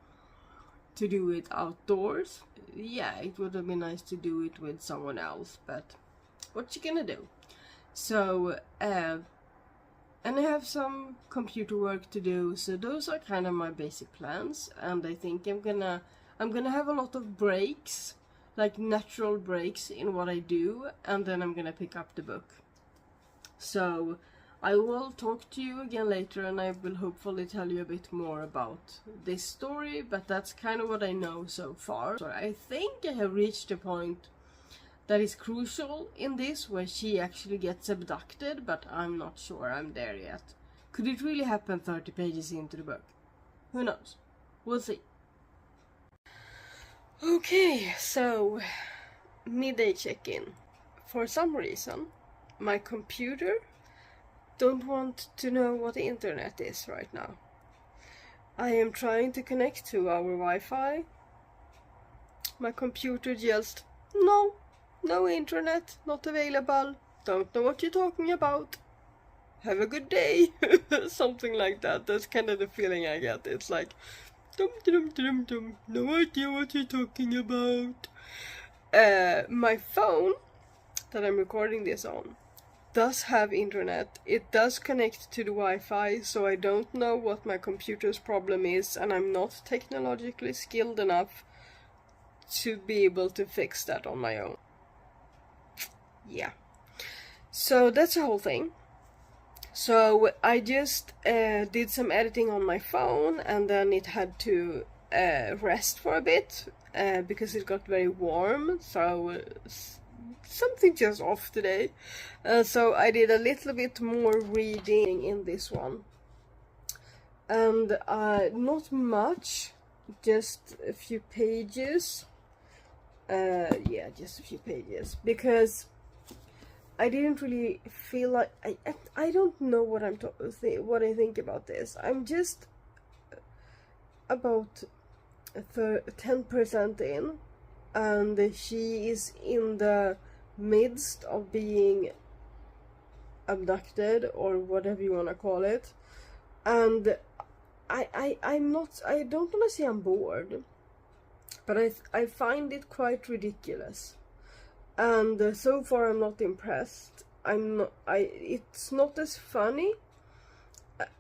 do it outdoors. Yeah, it would have been nice to do it with someone else, but what you gonna do? So and I have some computer work to do, so those are kind of my basic plans. And I think I'm gonna have a lot of breaks, like natural breaks in what I do, and then I'm gonna pick up the book. So I will talk to you again later, and I will hopefully tell you a bit more about this story, but that's kind of what I know so far. So I think I have reached a point that is crucial in this, where she actually gets abducted, but I'm not sure I'm there yet. Could it really happen 30 pages into the book? Who knows? We'll see. Okay, so midday check-in. For some reason, my computer don't want to know what the internet is right now. I am trying to connect to our Wi-Fi. My computer just, no internet, not available, don't know what you're talking about, have a good day. Something like that. That's kind of the feeling I get. It's like, dum dum dum dum, no idea what you're talking about. My phone that I'm recording this on does have internet. It does connect to the Wi-Fi, so I don't know what my computer's problem is, and I'm not technologically skilled enough to be able to fix that on my own. Yeah. So that's the whole thing. So I just did some editing on my phone, and then it had to rest for a bit because it got very warm, so something just off today. So I did a little bit more reading in this one, and not much, just a few pages. Yeah, just a few pages, because I didn't really feel like I don't know what what I think about this. I'm just about 10% in, and she is in the midst of being abducted, or whatever you want to call it, and I don't want to say I'm bored, but I find it quite ridiculous. And so far I'm not impressed. It's not as funny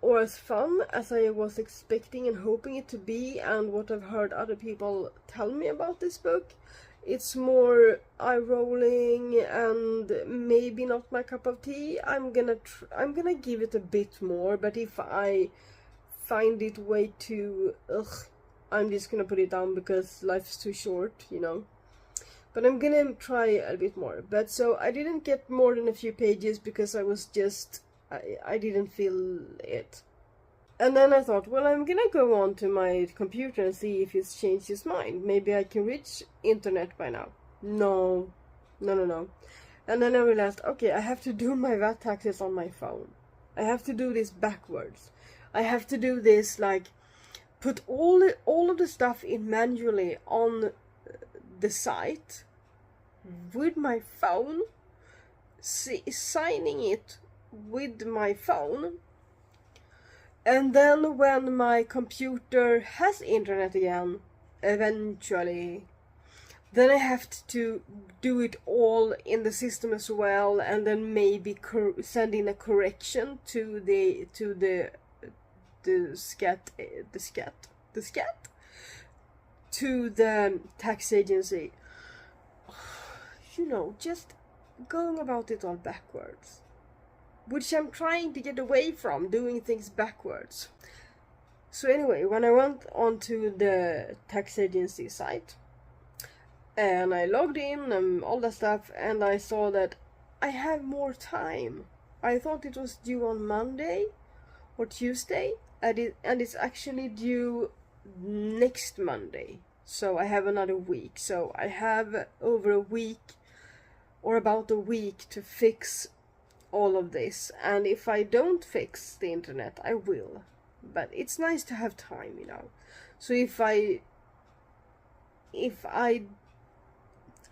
or as fun as I was expecting and hoping it to be, and what I've heard other people tell me about this book. It's more eye-rolling and maybe not my cup of tea. I'm gonna give it a bit more, but if I find it way too I'm just gonna put it down because life's too short, you know. But I'm gonna try a bit more. But so I didn't get more than a few pages because I was just, I didn't feel it. And then I thought, well, I'm gonna go on to my computer and see if it's changed his mind. Maybe I can reach internet by now. No. And then I realized, okay, I have to do my VAT taxes on my phone. I have to do this backwards. I have to do this, like, put all of the stuff in manually on the site with my phone, signing it with my phone, and then when my computer has internet again, eventually, then I have to do it all in the system as well, and then maybe send in a correction to the scat to the tax agency. You know, just going about it all backwards, which I'm trying to get away from, doing things backwards. So anyway, when I went onto the tax agency site and I logged in and all that stuff, and I saw that I have more time. I thought it was due on Monday or Tuesday, and it's actually due next Monday. So I have another week. So I have over a week, or about a week, to fix all of this. And if I don't fix the internet, I will. But it's nice to have time, you know. So if I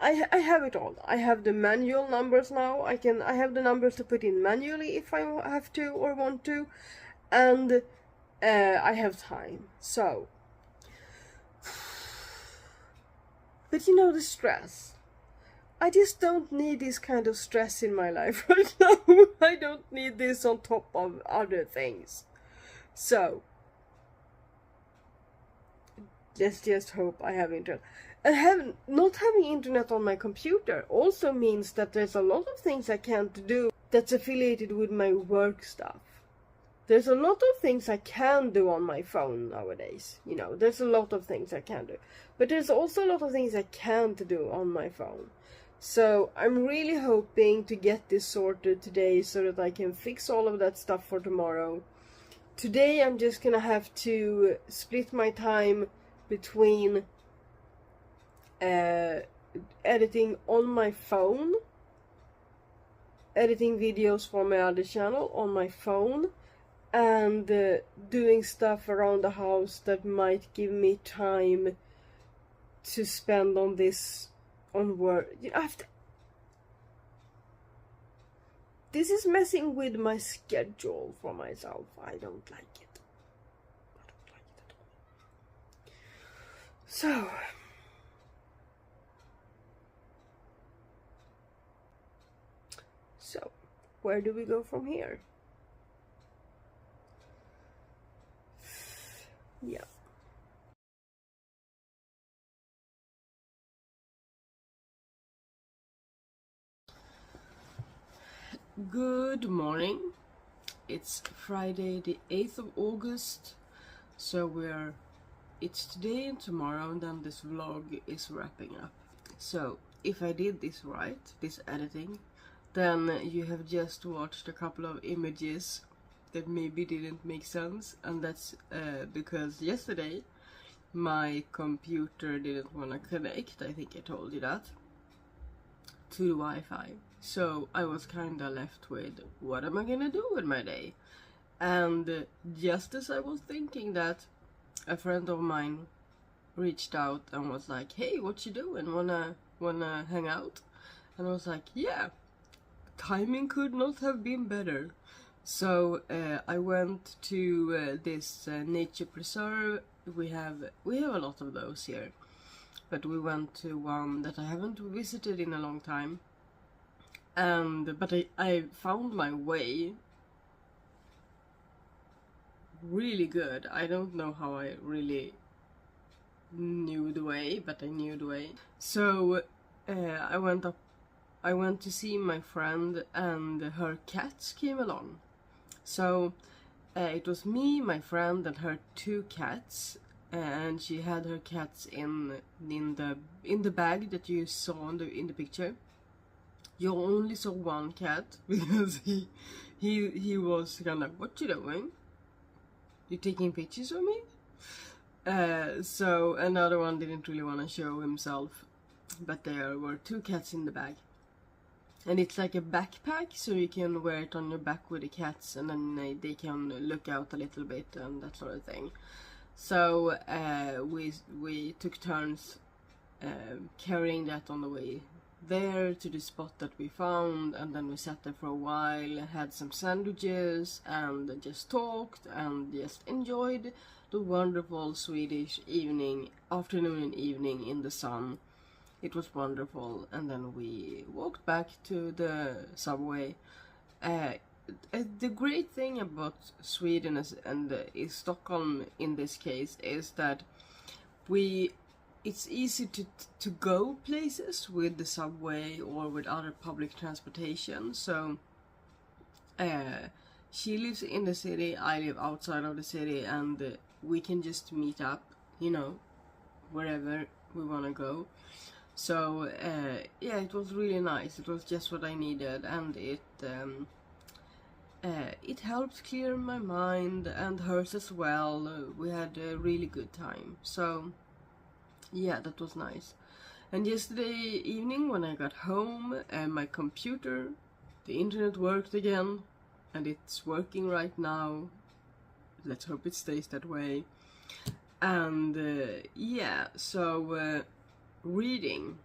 have it all. I have the manual numbers now. I have the numbers to put in manually if I have to or want to, and I have time. So, but you know, the stress. I just don't need this kind of stress in my life right now. I don't need this on top of other things. So, let's just hope I have internet. And not having internet on my computer also means that there's a lot of things I can't do that's affiliated with my work stuff. There's a lot of things I can do on my phone nowadays. You know, there's a lot of things I can do. But there's also a lot of things I can't do on my phone. So I'm really hoping to get this sorted today so that I can fix all of that stuff for tomorrow. Today I'm just gonna have to split my time between editing on my phone, editing videos for my other channel on my phone, and doing stuff around the house that might give me time to spend on this, on work. This is messing with my schedule for myself. I don't like it. I don't like it at all. So, where do we go from here? Yeah. Good morning. It's Friday the 8th of August. So it's today and tomorrow, and then this vlog is wrapping up. So if I did this right, this editing, then you have just watched a couple of images that maybe didn't make sense, and that's because yesterday my computer didn't want to connect. I think I told you that, to the Wi-Fi. So I was kinda left with, what am I gonna do with my day? And just as I was thinking that, a friend of mine reached out and was like, hey, what you doing? Wanna hang out? And I was like, yeah, timing could not have been better. So I went to this nature preserve. We have a lot of those here, but we went to one that I haven't visited in a long time. But I found my way really good. I don't know how I really knew the way, but I knew the way. So I went to see my friend, and her cats came along. So it was me, my friend, and her 2 cats, and she had her cats in the bag that you saw in the picture. You only saw one cat because he was kind of, what you doing? You taking pictures of me? So another one didn't really want to show himself, but there were 2 cats in the bag. And it's like a backpack, so you can wear it on your back with the cats, and then they can look out a little bit and that sort of thing. So we took turns carrying that on the way there to the spot that we found, and then we sat there for a while, had some sandwiches, and just talked and just enjoyed the wonderful Swedish afternoon and evening in the sun. It was wonderful, and then we walked back to the subway. The great thing about Sweden and Stockholm in this case is that it's easy to go places with the subway or with other public transportation. So she lives in the city, I live outside of the city, and we can just meet up, wherever we want to go. So yeah, it was really nice. It was just what I needed, and it helped clear my mind and hers as well. We had a really good time. So yeah, that was nice. And yesterday evening when I got home, my computer, the internet worked again, and it's working right now. Let's hope it stays that way. And yeah, so reading.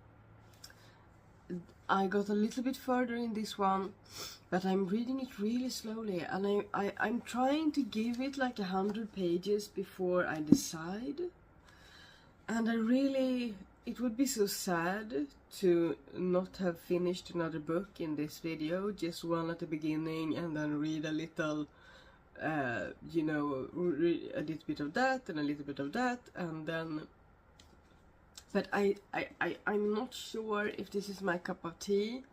I got a little bit further in this one, but I'm reading it really slowly, and I'm trying to give it like 100 pages before I decide. And it would be so sad to not have finished another book in this video, just one at the beginning and then read a little, a little bit of that and a little bit of that, and then, but I'm not sure if this is my cup of tea.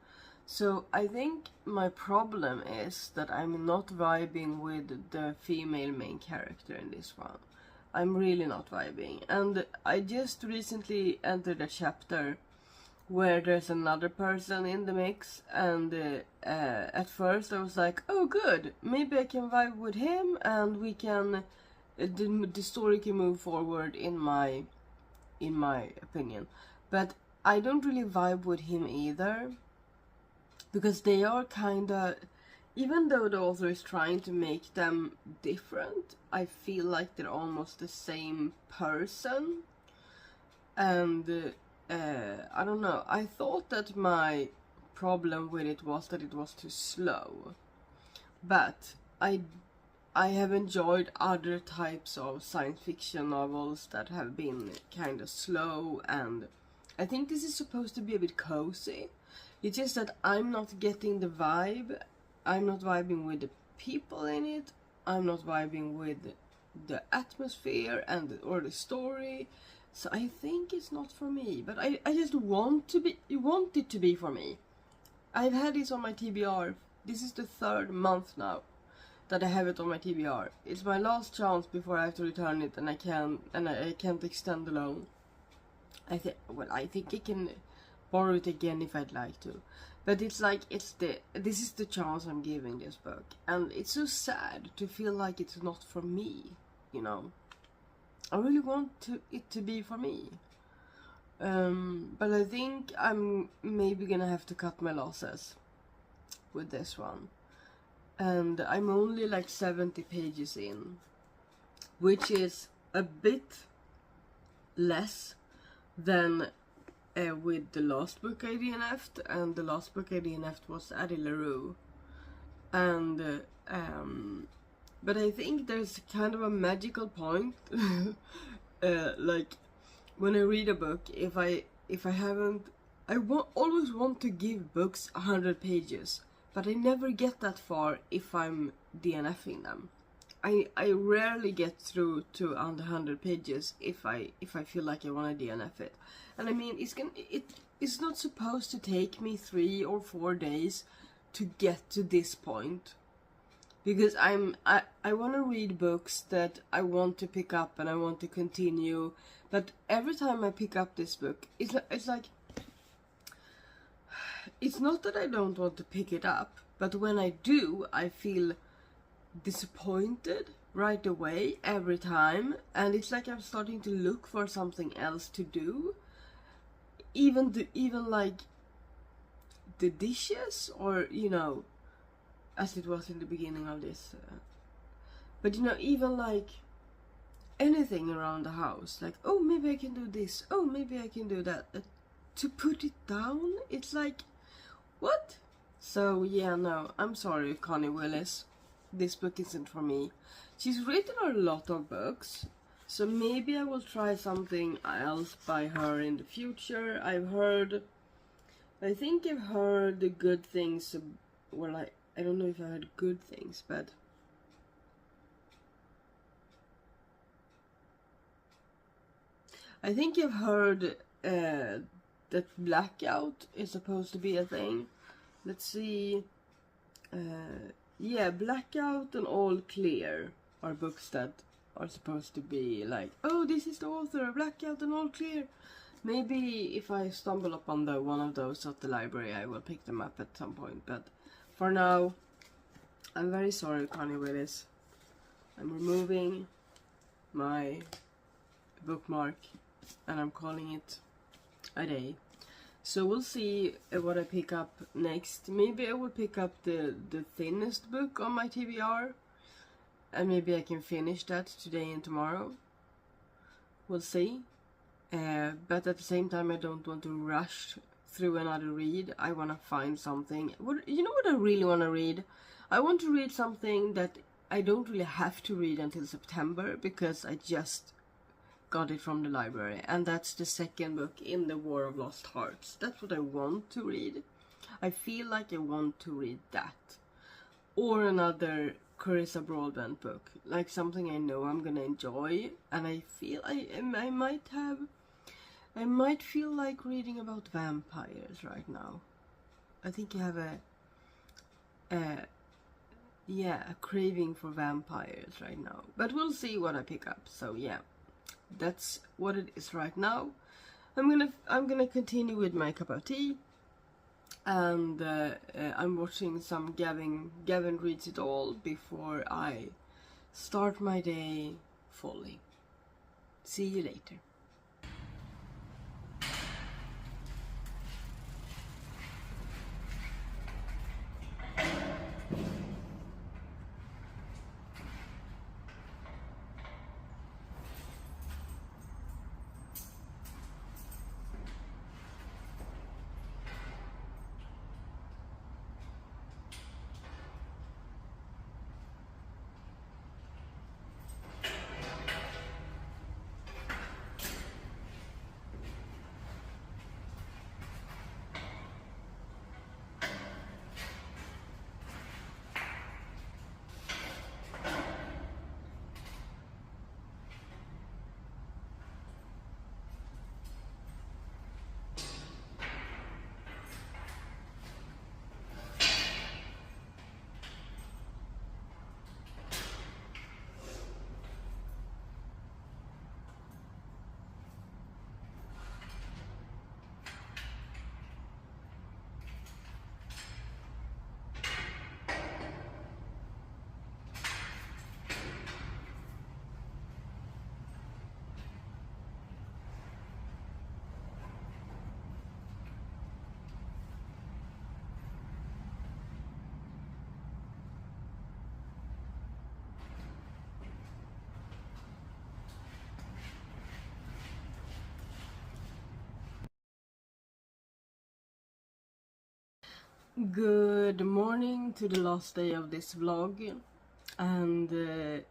So I think my problem is that I'm not vibing with the female main character in this one. I'm really not vibing. And I just recently entered a chapter where there's another person in the mix, and at first I was like, oh good, maybe I can vibe with him, and we can, the story can move forward in my opinion. But I don't really vibe with him either, because they are kinda, even though the author is trying to make them different, I feel like they're almost the same person. And I don't know, I thought that my problem with it was that it was too slow, but I have enjoyed other types of science fiction novels that have been kind of slow, and I think this is supposed to be a bit cozy. It's just that I'm not getting the vibe. I'm not vibing with the people in it. I'm not vibing with the atmosphere or the story. So I think it's not for me. But I just want it to be for me. I've had this on my TBR. This is the 3rd month now that I have it on my TBR. It's my last chance before I have to return it, and I can't extend the loan. I think I can borrow it again if I'd like to. But it's like, this is the chance I'm giving this book. And it's so sad to feel like it's not for me, you know. I really want it to be for me. But I think I'm maybe gonna have to cut my losses with this one. And I'm only like 70 pages in, which is a bit less than with the last book I DNF'd, and the last book I DNF'd was Addie LaRue. And but I think there's kind of a magical point. Like when I read a book, if I haven't, always want to give books 100 pages, but I never get that far if I'm DNFing them. I rarely get through to under 100 pages if I feel like I want to DNF it. And I mean, it's not supposed to take me 3 or 4 days to get to this point, because I want to read books that I want to pick up and I want to continue. But every time I pick up this book, it's like it's not that I don't want to pick it up, but when I do, I feel disappointed right away every time, and it's like I'm starting to look for something else to do, even like the dishes, or you know, as it was in the beginning of this, but you know, even like anything around the house, like, oh, maybe I can do this, oh, maybe I can do that, to put it down, it's like, what? So yeah, no, I'm sorry, Connie Willis, this book isn't for me. She's written a lot of books, so maybe I will try something else by her in the future. I think I've heard the good things, well, I don't know if I heard good things, but I think I've heard that Blackout is supposed to be a thing. Let's see. Yeah, Blackout and All Clear are books that are supposed to be like, oh, this is the author, Blackout and All Clear. Maybe if I stumble upon one of those at the library, I will pick them up at some point. But for now, I'm very sorry, Connie Willis. I'm removing my bookmark and I'm calling it a day. So we'll see what I pick up next. Maybe I will pick up the thinnest book on my TBR, and maybe I can finish that today and tomorrow. We'll see. But at the same time, I don't want to rush through another read. I want to find something. You know what I really want to read? I want to read something that I don't really have to read until September, because I just got it from the library, and that's the second book in the War of Lost Hearts. That's what I want to read. I feel like I want to read that, or another Carissa Broadbent book, like something I know I'm gonna enjoy, and I feel I might feel like reading about vampires right now. I think I have a craving for vampires right now, but we'll see what I pick up. So yeah, that's what it is right now. I'm gonna continue with my cup of tea, and I'm watching some Gavin Reads It All before I start my day fully. See you later. Good morning to the last day of this vlog, and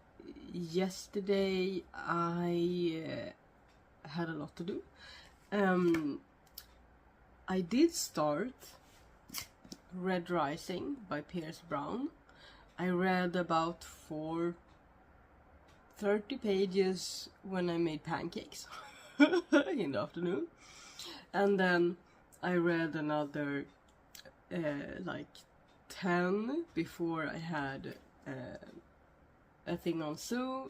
yesterday I had a lot to do. I did start Red Rising by Pierce Brown. I read about 30 pages when I made pancakes in the afternoon, and then I read another like 10 before I had a thing on Zoom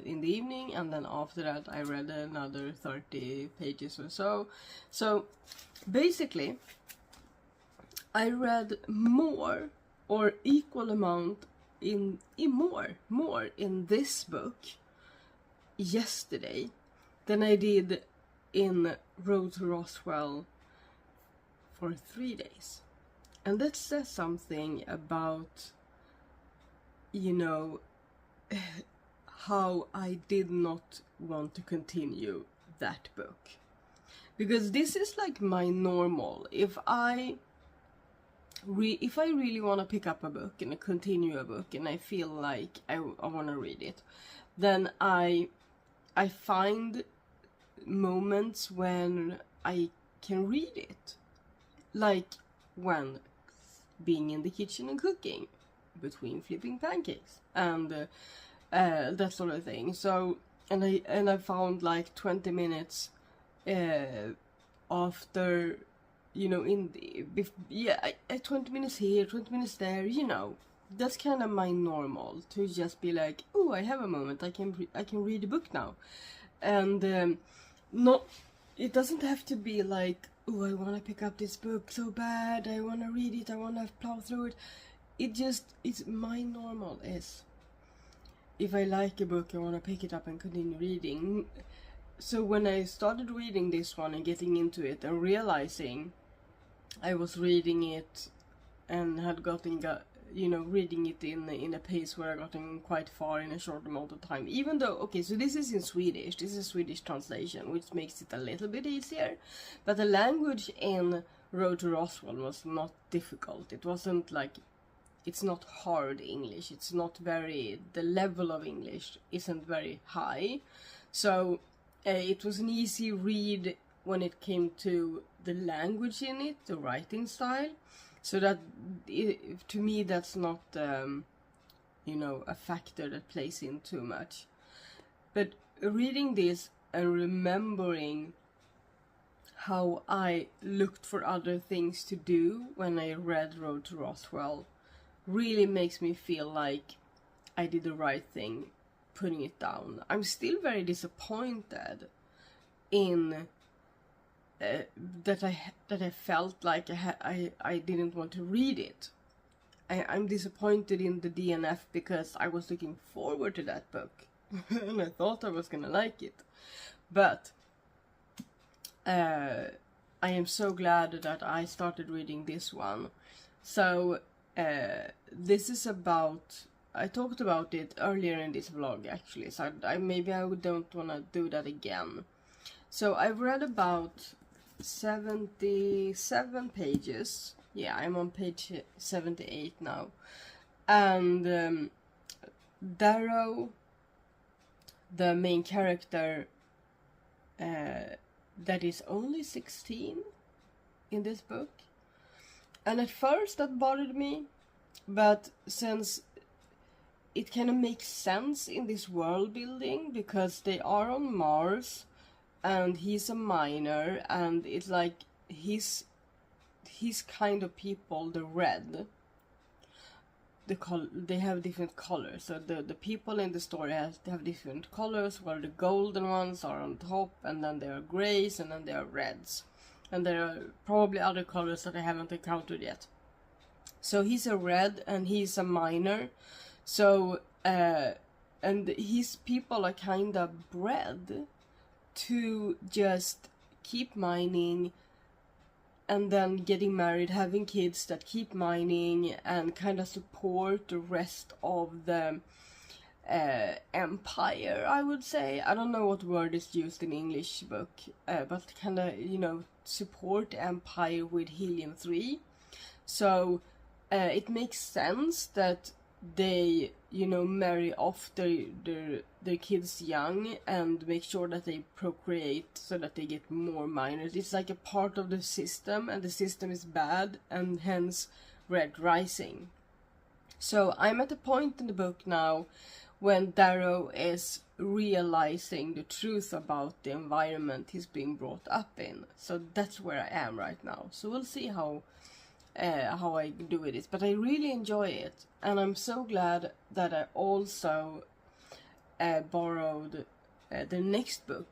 in the evening, and then after that I read another 30 pages or so. So basically I read more or equal amount in more in this book yesterday than I did in Road to Roswell for 3 days. And that says something about, you know, how I did not want to continue that book. Because this is like my normal. If I really want to pick up a book and continue a book and I feel like I want to read it, then I find moments when I can read it. Like when being in the kitchen and cooking, between flipping pancakes and that sort of thing. So and I found like 20 minutes after, you know, 20 minutes here, 20 minutes there, you know. That's kind of my normal, to just be like, oh, I have a moment, I can read a book now. And it doesn't have to be like, oh, I want to pick up this book so bad, I want to read it, I want to plow through it. It's my normal is, if I like a book, I want to pick it up and continue reading. So when I started reading this one and getting into it and realizing I was reading it and had reading it in a pace where I gotten quite far in a short amount of time. Even though, okay, so this is in Swedish, this is Swedish translation, which makes it a little bit easier. But the language in Road to Roswell was not difficult. It wasn't like, it's not hard English. It's not very, the level of English isn't very high. So it was an easy read when it came to the language in it, the writing style. So that, to me, that's not, a factor that plays in too much. But reading this and remembering how I looked for other things to do when I read Road to Roswell really makes me feel like I did the right thing putting it down. I'm still very disappointed in that I felt like I didn't want to read it. I'm disappointed in the DNF because I was looking forward to that book and I thought I was gonna like it. But I am so glad that I started reading this one. So this is about, I talked about it earlier in this vlog actually, so maybe I don't want to do that again. So I've read about 77 pages. Yeah, I'm on page 78 now. And Darrow, the main character, that is only 16 in this book. And at first that bothered me, but since it kind of makes sense in this world building, because they are on Mars and he's a miner, and it's like his kind of people, the red, they have different colors. So the people in the story have different colors, where the golden ones are on top, and then there are grays, and then there are reds, and there are probably other colors that I haven't encountered yet. So he's a red and he's a miner. So and his people are kind of bred to just keep mining and then getting married, having kids that keep mining, and kind of support the rest of the empire, I would say. I don't know what word is used in English book, but kind of, support the empire with helium-3. So it makes sense that they, you know, marry off their kids young and make sure that they procreate so that they get more minors. It's like a part of the system, and the system is bad, and hence Red Rising. So I'm at a point in the book now when Darrow is realizing the truth about the environment he's being brought up in. So that's where I am right now. So we'll see how I do with it. But I really enjoy it, and I'm so glad that I also borrowed the next book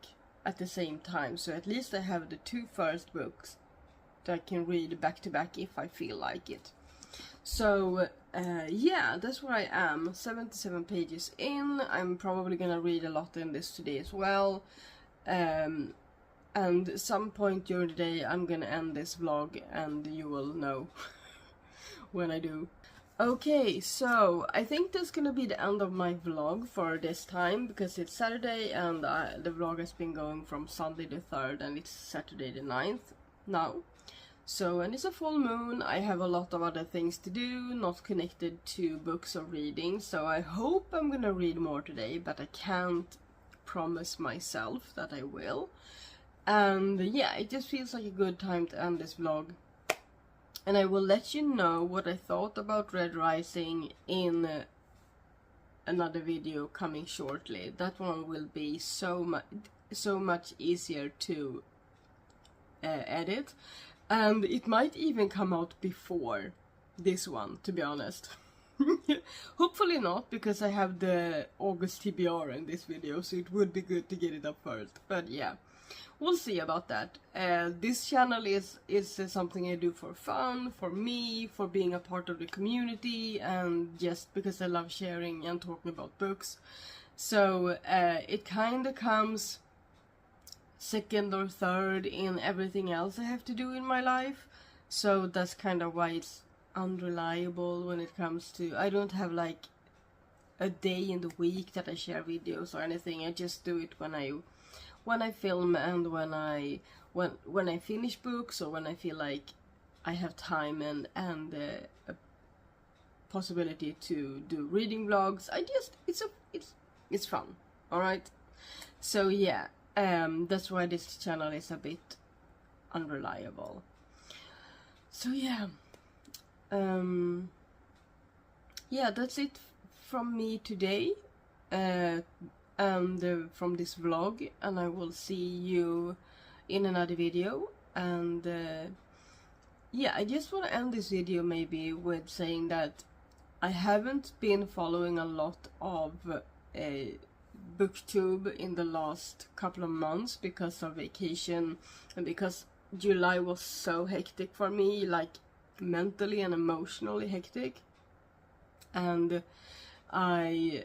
at the same time. So at least I have the two first books that I can read back to back if I feel like it. So yeah, that's where I am, 77 pages in. I'm probably gonna read a lot in this today as well. And some point during the day I'm gonna end this vlog, and you will know when I do. Okay, so I think that's gonna be the end of my vlog for this time, because it's Saturday and the vlog has been going from Sunday the 3rd and it's Saturday the 9th now. So, and it's a full moon, I have a lot of other things to do, not connected to books or reading, so I hope I'm gonna read more today, but I can't promise myself that I will. And yeah, it just feels like a good time to end this vlog. And I will let you know what I thought about Red Rising in another video coming shortly. That one will be so much easier to edit. And it might even come out before this one, to be honest. Hopefully not, because I have the August TBR in this video, so it would be good to get it up first. But yeah, we'll see about that. This channel is something I do for fun, for me, for being a part of the community, and just because I love sharing and talking about books. So it kind of comes second or third in everything else I have to do in my life. So that's kind of why it's unreliable when it comes to, I don't have like a day in the week that I share videos or anything. I just do it when I film and when I finish books, or when I feel like I have time and a possibility to do reading vlogs. It's fun. All right. So yeah, that's why this channel is a bit unreliable. So yeah, yeah, that's it from me today, and from this vlog, and I will see you in another video. And yeah, I just want to end this video maybe with saying that I haven't been following a lot of booktube in the last couple of months because of vacation, and because July was so hectic for me, like mentally and emotionally hectic. And I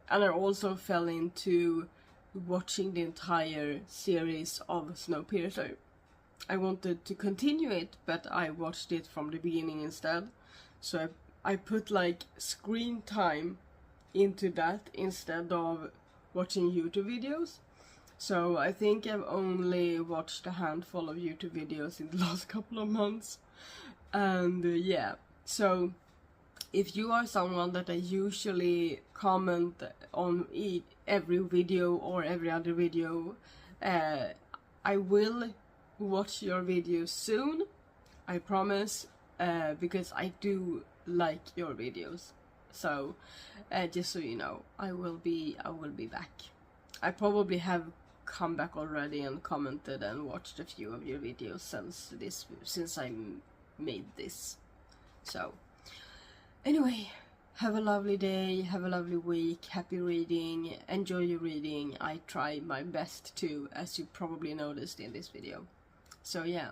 also fell into watching the entire series of Snowpiercer. I wanted to continue it, but I watched it from the beginning instead. So I put like screen time into that instead of watching YouTube videos. So I think I've only watched a handful of YouTube videos in the last couple of months. And yeah, so if you are someone that I usually comment on every video or every other video, I will watch your videos soon, I promise, because I do like your videos. So just so you know, I will be back. I probably have come back already and commented and watched a few of your videos since I made this. So anyway, have a lovely day, have a lovely week, happy reading, enjoy your reading. I try my best to, as you probably noticed in this video. So yeah,